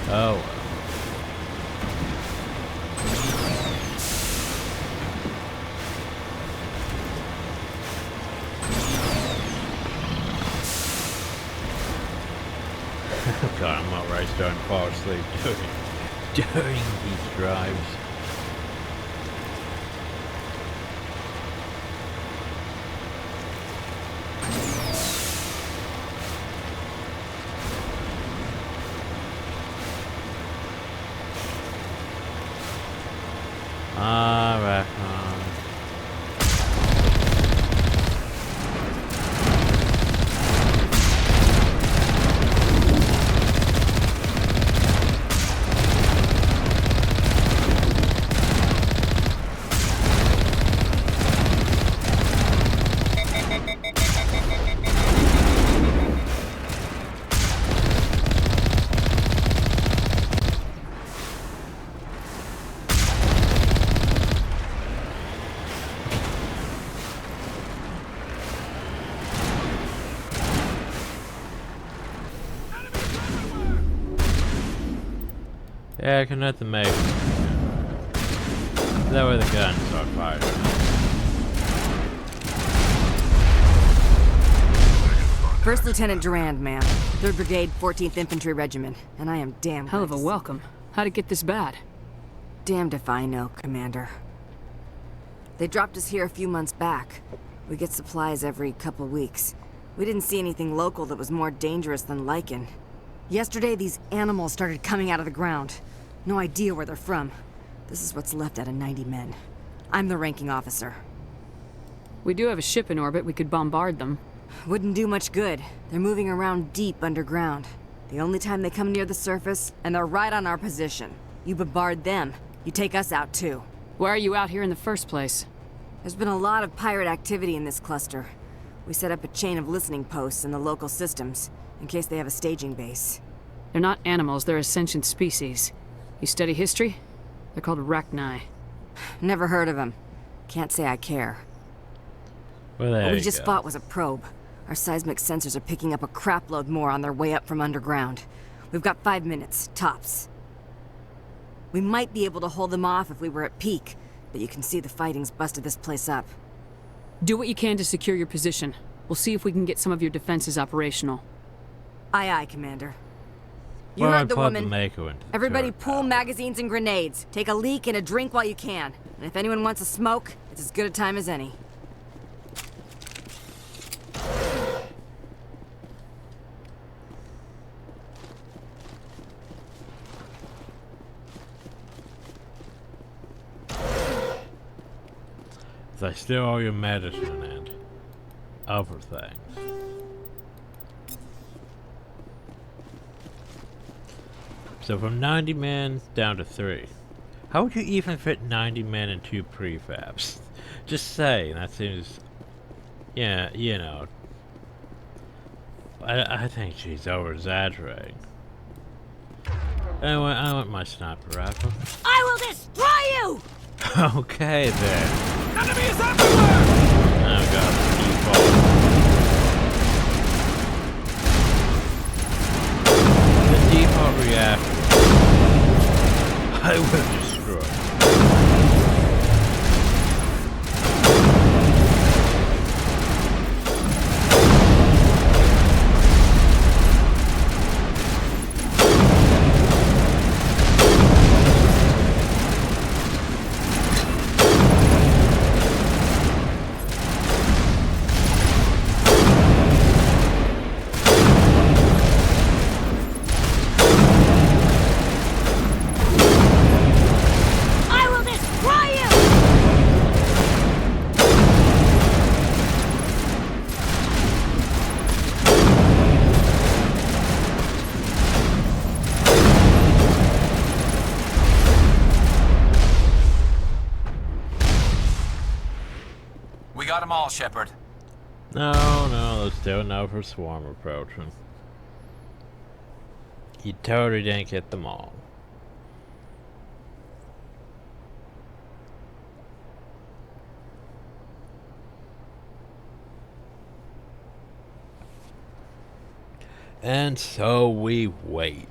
Speaker 1: Oh well. God, I'm already starting to fall asleep during these drives. Alright, yeah, I can let them make. That way the guns start firing.
Speaker 21: First Lieutenant Durand, ma'am. 3rd Brigade, 14th Infantry Regiment. And I am damn
Speaker 4: hell of a welcome. How'd it get this bad?
Speaker 21: Damned if I know, Commander. They dropped us here a few months back. We get supplies every couple weeks. We didn't see anything local that was more dangerous than lichen. Yesterday, these animals started coming out of the ground. No idea where they're from. This is what's left out of 90 men. I'm the ranking officer.
Speaker 4: We do have a ship in orbit. We could bombard them.
Speaker 21: Wouldn't do much good. They're moving around deep underground. The only time they come near the surface, and they're right on our position. You bombard them, you take us out too.
Speaker 4: Why are you out here in the first place?
Speaker 21: There's been a lot of pirate activity in this cluster. We set up a chain of listening posts in the local systems, in case they have a staging base.
Speaker 4: They're not animals, they're a sentient species. You study history? They're called arachni.
Speaker 21: Never heard of them. Can't say I care.
Speaker 1: Well, there
Speaker 21: what we
Speaker 1: you
Speaker 21: just
Speaker 1: go.
Speaker 21: fought was a probe. Our seismic sensors are picking up a crapload more on their way up from underground. We've got 5 minutes, tops. We might be able to hold them off if we were at peak, but you can see the fighting's busted this place up.
Speaker 4: Do what you can to secure your position. We'll see if we can get some of your defenses operational.
Speaker 21: Aye, aye, Commander. You
Speaker 1: Well, I
Speaker 21: heard the
Speaker 1: plugged
Speaker 21: woman.
Speaker 1: Mako into the
Speaker 21: Everybody
Speaker 1: turret
Speaker 21: pool magazines and grenades. Take a leak and a drink while you can. And if anyone wants a smoke, it's as good a time as any.
Speaker 1: They steal all your medicine and other things. So from 90 men down to 3. How would you even fit 90 men in 2 prefabs? Just saying, that seems... Yeah, you know. I think she's over-exaggerating. Anyway, I want my sniper rifle.
Speaker 21: I will destroy you!
Speaker 1: Okay then.
Speaker 21: Enemies everywhere!
Speaker 1: Oh god, default. The default reactor. I will destroy.
Speaker 20: them all, Shepard.
Speaker 1: No, there's still another swarm approaching. You totally didn't get them all. And so we wait.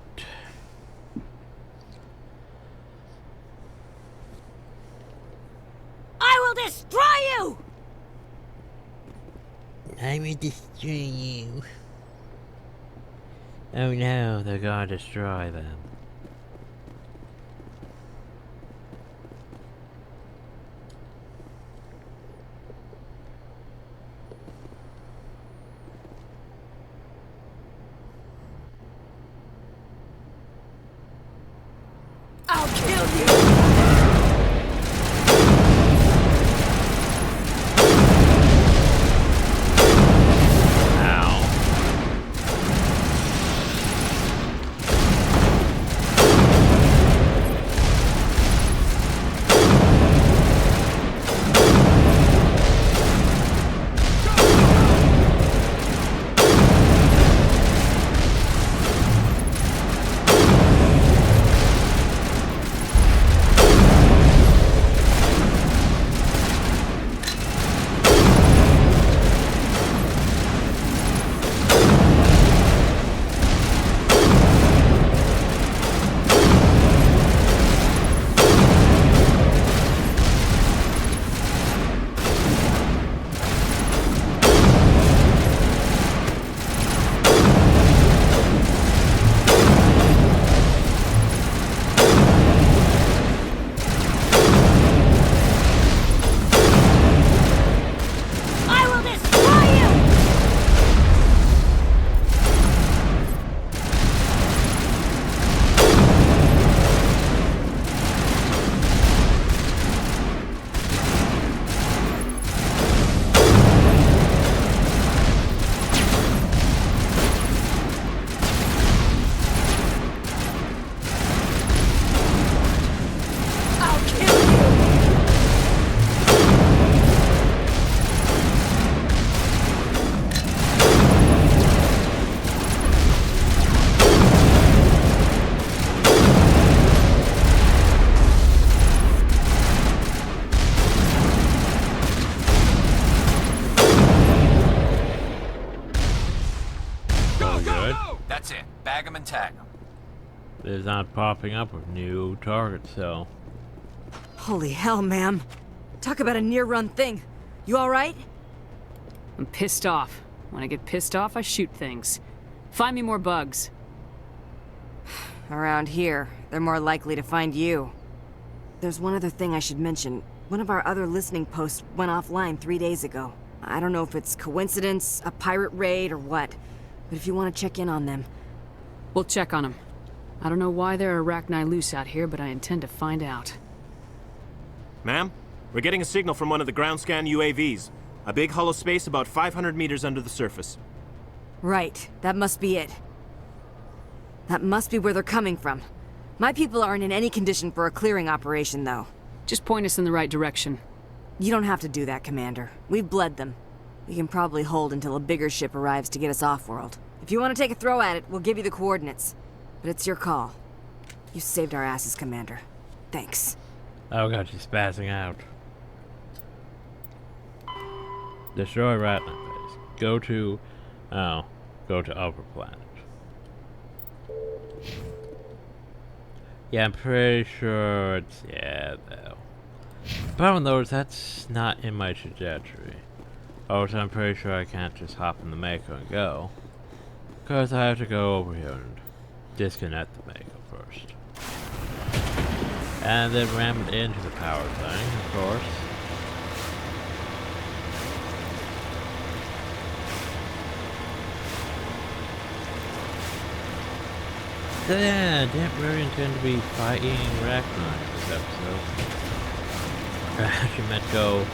Speaker 21: I will destroy you!
Speaker 1: I will destroy you. Oh no, they're gonna destroy them.
Speaker 21: I'll kill you!
Speaker 20: That's it. Bag 'em and tag 'em.
Speaker 1: It's not popping up with new targets, so.
Speaker 21: Holy hell, ma'am. Talk about a near-run thing. You alright?
Speaker 4: I'm pissed off. When I get pissed off, I shoot things. Find me more bugs.
Speaker 21: Around here, they're more likely to find you. There's one other thing I should mention. One of our other listening posts went offline 3 days ago. I don't know if it's coincidence, a pirate raid, or what. But if you want to check in on them...
Speaker 4: We'll check on them. I don't know why there are arachni loose out here, but I intend to find out.
Speaker 2: Ma'am, we're getting a signal from one of the ground scan UAVs. A big hollow space about 500 meters under the surface.
Speaker 21: Right, that must be it. That must be where they're coming from. My people aren't in any condition for a clearing operation, though.
Speaker 4: Just point us in the right direction.
Speaker 21: You don't have to do that, Commander. We've bled them. We can probably hold until a bigger ship arrives to get us off-world. If you want to take a throw at it, we'll give you the coordinates. But it's your call. You saved our asses, Commander. Thanks.
Speaker 1: Oh god, she's spazzing out. Destroy Ratna base. Go to Upper Planet. Yeah, I'm pretty sure it's, yeah, though. Problem though is that's not in my trajectory. Also, I'm pretty sure I can't just hop in the Mako and go. Because I have to go over here and disconnect the Mako first. And then ram it into the power thing, of course. So yeah, I didn't really intend to be fighting Rachni in this episode. I actually meant to go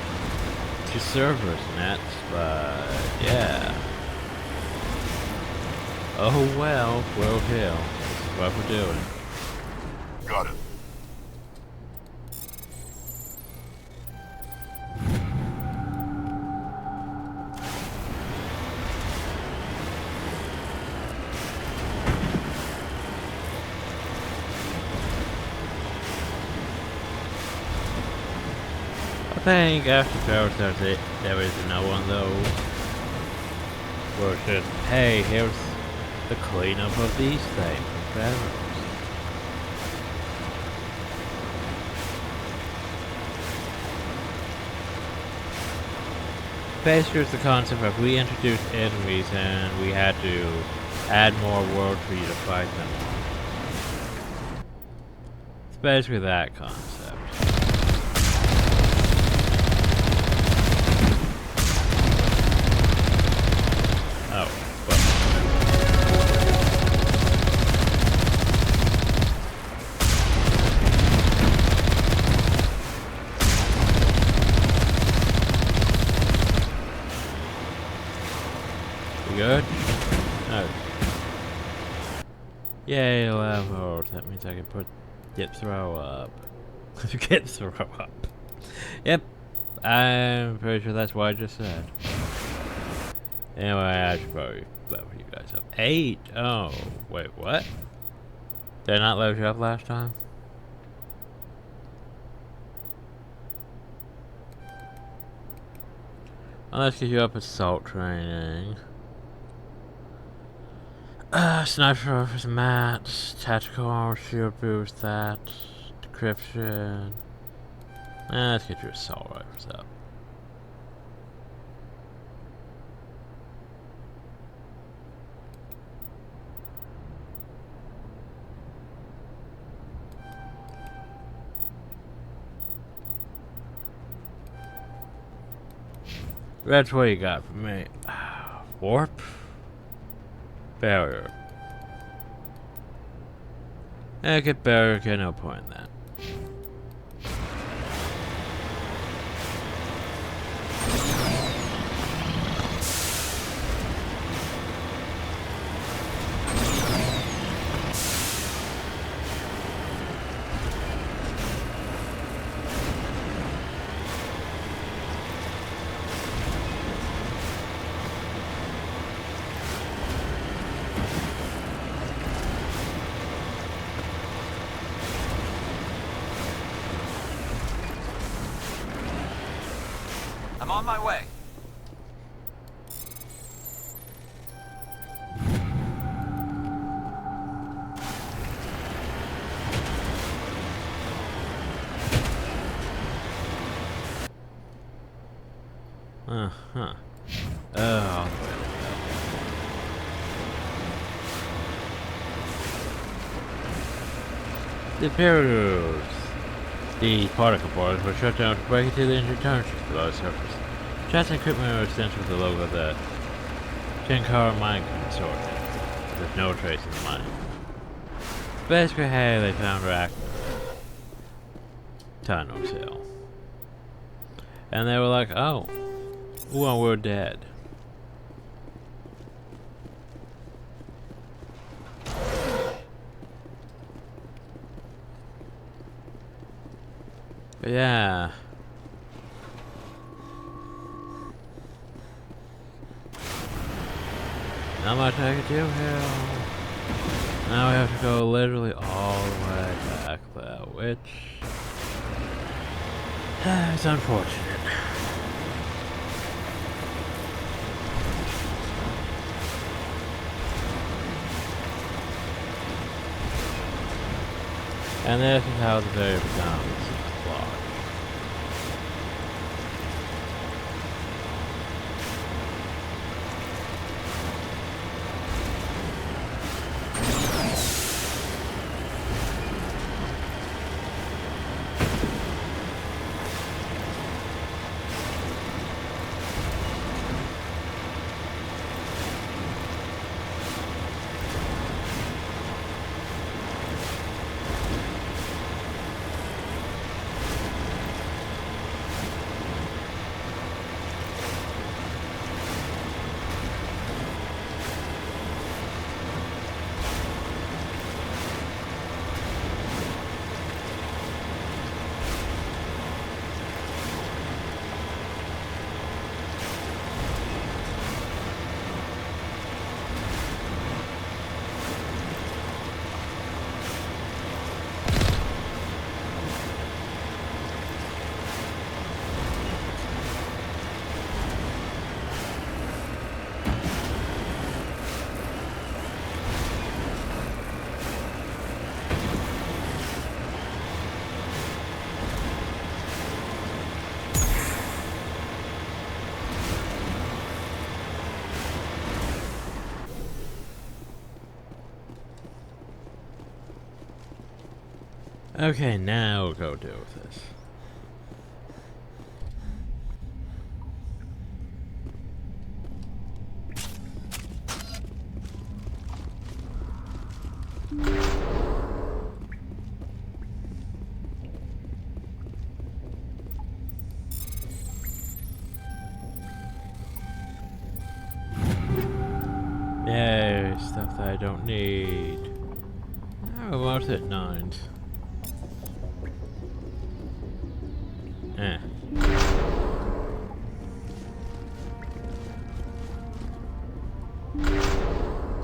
Speaker 1: to servers nets, but yeah. Oh well, World Hill. This is what we're doing.
Speaker 14: Got it.
Speaker 1: think after Power starts it, there is no one though. Where it says, hey, here's the cleanup of these things from Pharaohs. Basically, it's the concept of we introduced enemies and we had to add more worlds for you to fight them on. It's basically that concept. Oh, well. We good? No. Yay, level. That means I can get throw up. Get throw up. Yep. I'm pretty sure that's what I just said. Anyway, I should probably level you guys up. 8? Oh, wait, what? Did I not level you up last time? Well, let's get you up assault training. Sniper rifles, mats, tactical armor, shield boost, that, decryption. Let's get your assault rifles up. That's what you got for me. Warp? Barrier. Get barrier, okay, no point in that.
Speaker 20: I'm on my way.
Speaker 1: Uh-huh. Oh. The barriers. The particle boards were shut down to break into the engine townships below the surface. Chassis and equipment were extended with the logo of the Tenkara Mine Consortium. There's no trace of the money. Basically, hey, they found rack tunnel seal. And they were like, oh, well, we're dead. But yeah. Not much I can do here. Now we have to go literally all the way back there, which is unfortunate. And this is how the very becomes flawed. Okay, now we'll go deal with this. Yay, stuff that I don't need. Oh, almost at 9s.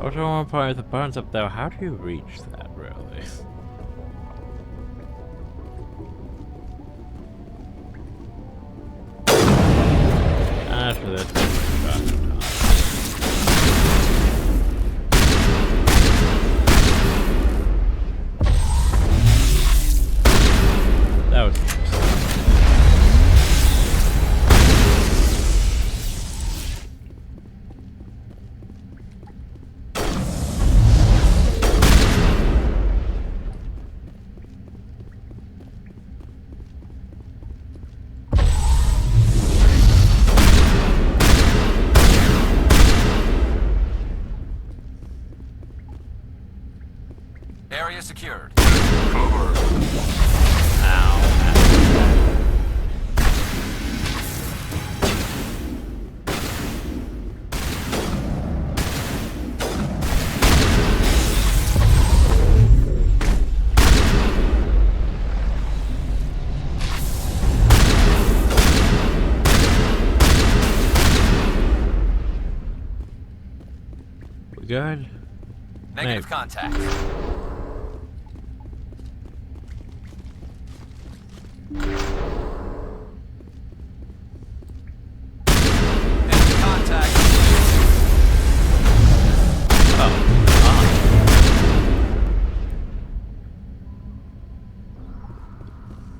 Speaker 1: Also, one part of the buttons up there, how do you reach that, really? After this, that was
Speaker 20: Area secured.
Speaker 14: Cover.
Speaker 1: we good?
Speaker 20: Negative contact.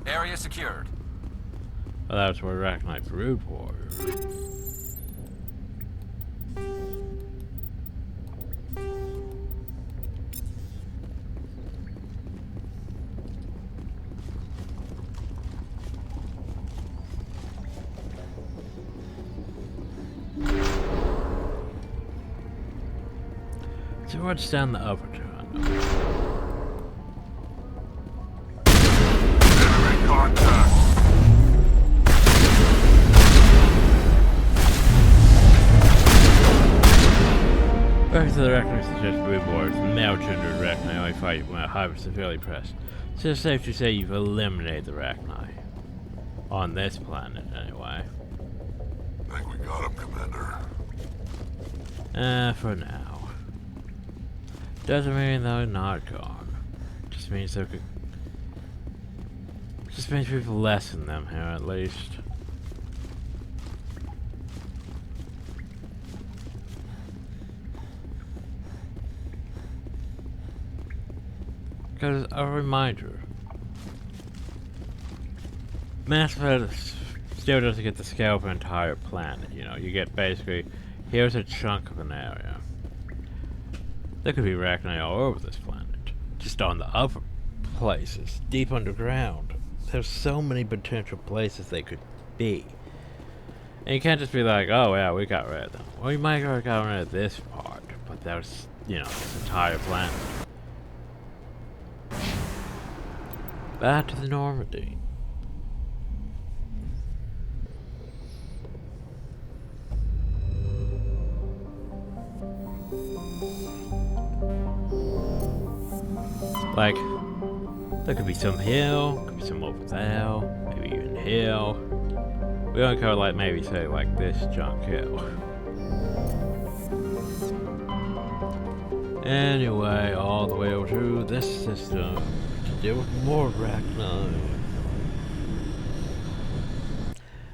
Speaker 20: Area secured.
Speaker 1: Well, that's where Arachnite Brood Warrior. So what's down the upper turn?
Speaker 14: Enemy contact.
Speaker 1: Back to the Arachnite suggest Brood Warriors, male gendered Arachnite only fight when a hive is severely pressed. So it's safe to say you've eliminated the Arachnite. On this planet, anyway.
Speaker 14: I think we got him, Commander.
Speaker 1: For now. Doesn't mean they're not gone. Just means there could. Just means people lessen them here at least. Because a reminder, Mass Effect still doesn't get the scale of an entire planet. You know, you get basically here's a chunk of an area. There could be Arachnite all over this planet. Just on the upper places, deep underground. There's so many potential places they could be. And you can't just be like, oh yeah, we got rid of them. Well, you might have got rid of this part, but there's, you know, this entire planet. Back to the Normandy. Like, there could be some hill, could be some over there, maybe even hill. We don't go like maybe say like this junk hill. Anyway, all the way over to this system to deal with more Arachnite.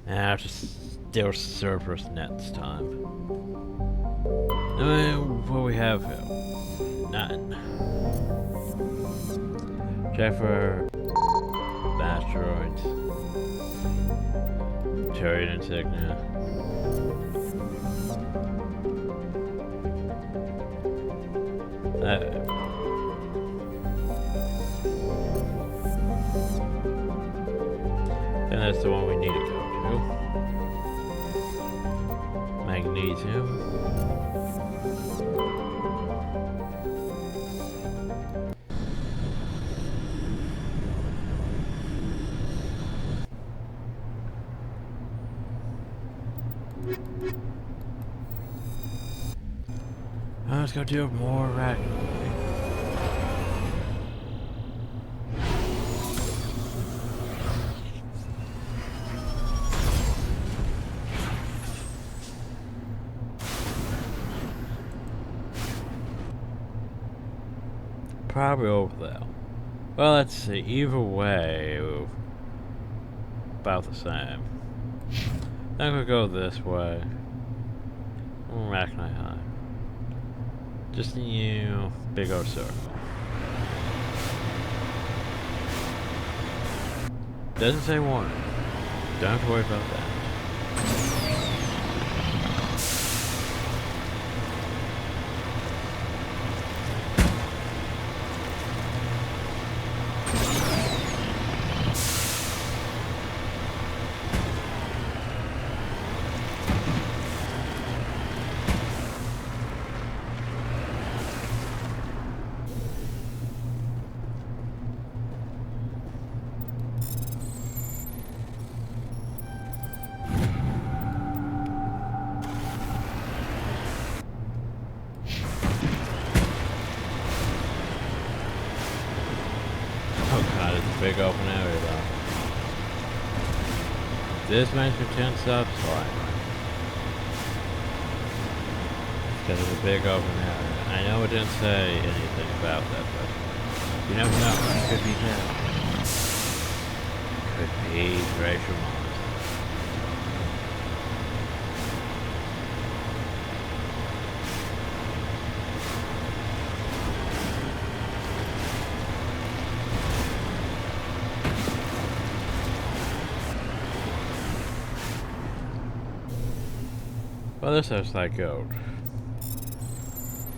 Speaker 1: And I have to steal Cerberus next time. I mean, what we have here? None. Check for asteroids. Chariot insignia. that's the one we need to go to. Magnesium. Let's go do more rack. Probably over there. Well, let's see. Either way, about the same. I'm gonna go this way. Arachnite High. Just a new big old circle. Doesn't say warning. Don't have to worry about that. Big open area though. This makes me 10 subs, fine. Because it's a big open area. I know it didn't say anything about that, but you never know. It could be that. Could be racial monsters. Well, this looks like gold.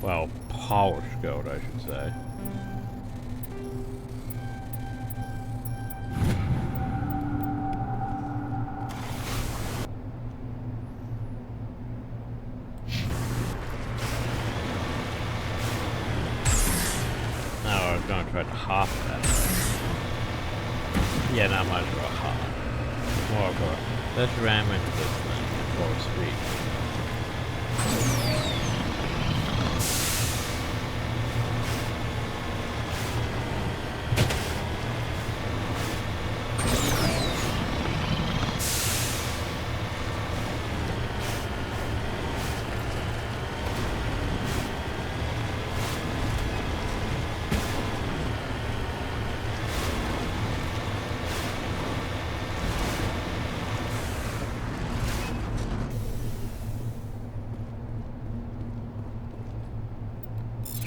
Speaker 1: Well, polished gold, I should say. No, I was going to try to hop that. Yeah, not much of a hop. More of a, let's ram into this thing at full speed.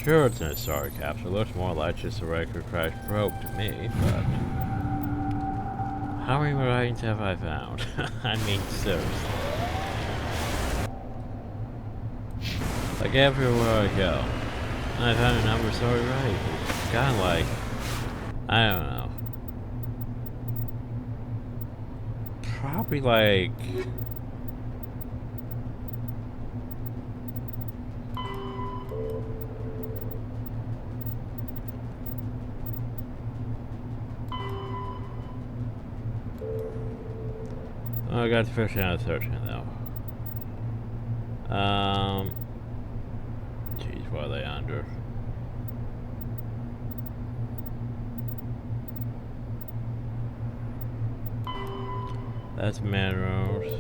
Speaker 1: Sure, it's an historic capsule. Looks more like just a regular crash probe to me, but how many writings have I found? I mean, seriously. Like everywhere I go, I found a number of story writings. It's kind of like, I don't know. Probably like. Oh, I got the 15 out of 13 though. Jeez, what are they under? That's minerals.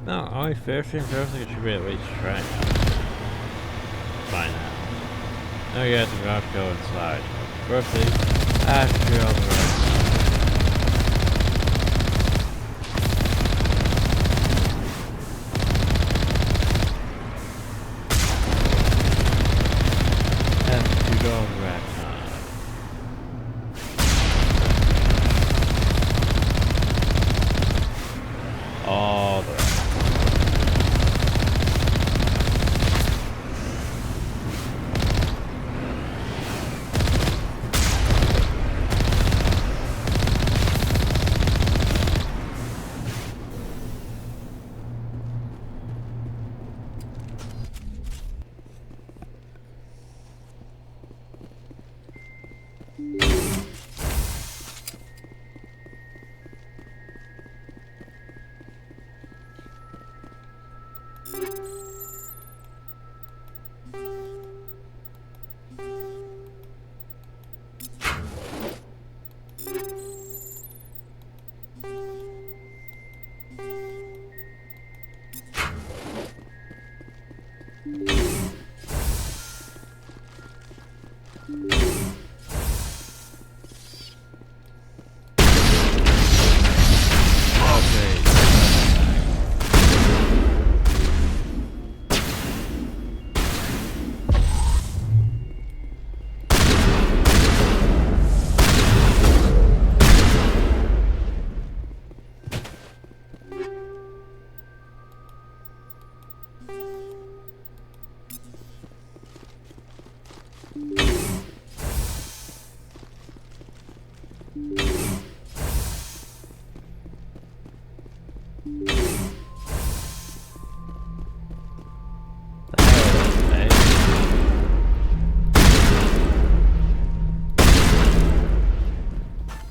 Speaker 1: No, only 15. Feels like it should be at least trying out. Find out. No, you have to go inside. Firstly, I have to do all the rest.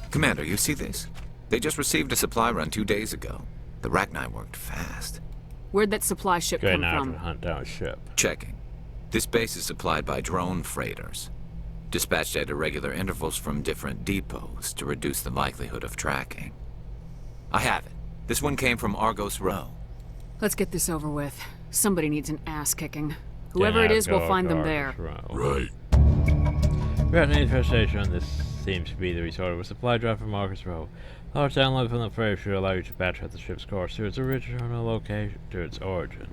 Speaker 6: Commander, you see this? They just received a supply run 2 days ago. The Rachni worked fast.
Speaker 4: Where'd that supply ship come from?
Speaker 1: Hunt down a ship.
Speaker 6: Checking. This base is supplied by drone freighters, dispatched at irregular intervals from different depots to reduce the likelihood of tracking. I have it. This one came from Argos Row.
Speaker 4: Let's get this over with. Somebody needs an ass kicking. Whoever it is, we'll find them there.
Speaker 14: Right.
Speaker 1: Threatening infestation. This seems to be the result of a supply drop from Argos Row. Large download from the freighter should allow you to backtrack the ship's course to its original location, to its origin.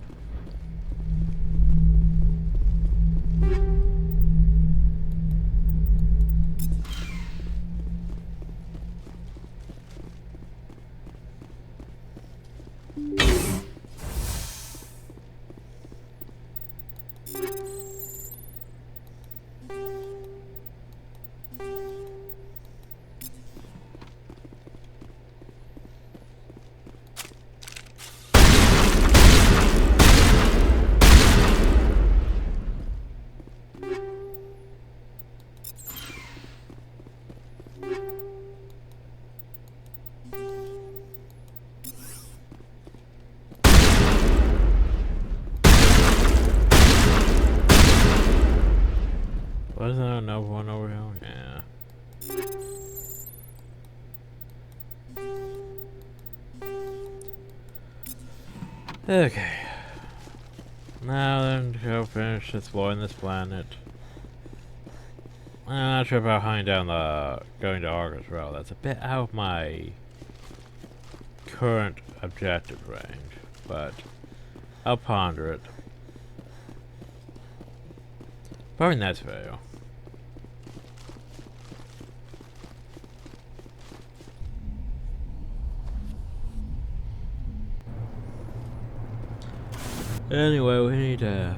Speaker 1: Wasn't there another one over here? Yeah. Okay. Now then, to go finish exploring this planet. I'm not sure about going to Argus Row. That's a bit out of my current objective range, but I'll ponder it. Probably next video. Anyway, we need to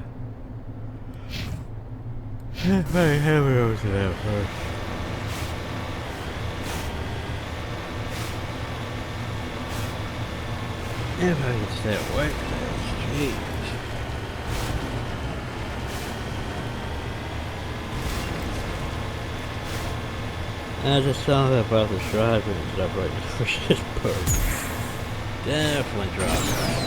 Speaker 1: very heavy over to that first. If I can stay away from this, jeez. I just saw that about the shrine and stuff right now. It's just perfect. Definitely drop that.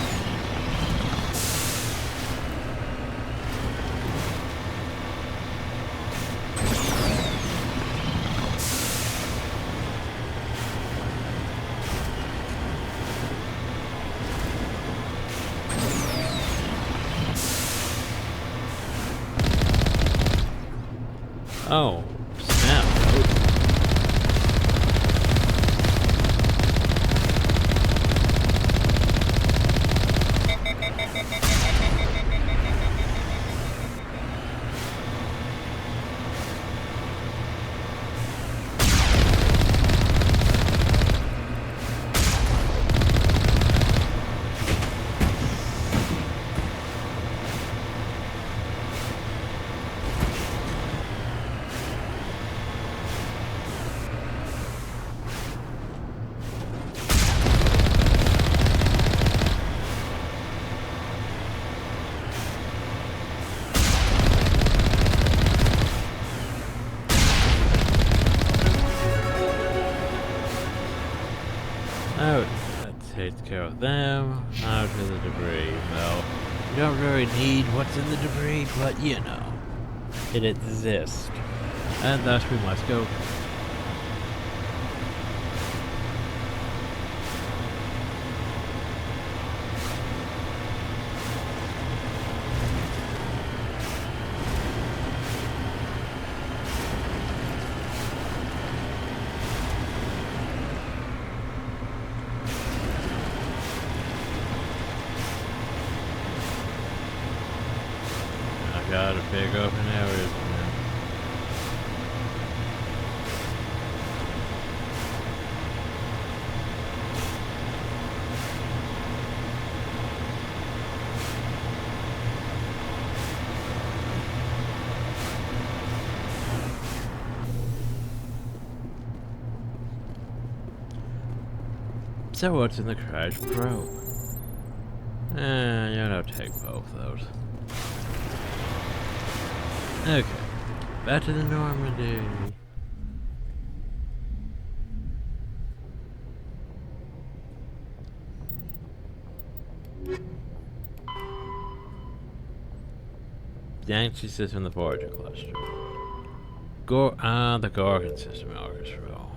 Speaker 1: Oh, snap. Oh, that takes care of them. Now to the debris. Well, You don't really need what's in the debris, but you know, it exists. And thus we must go. Got a big open area now. So what's in the crash probe? You know, take both those. Okay, back to the Normandy. The Yankee system, the Voyager cluster. The Gorgon system, Augustville.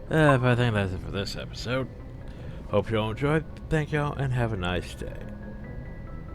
Speaker 1: But I think that's it for this episode. Hope you all enjoyed. Thank y'all, and have a nice day.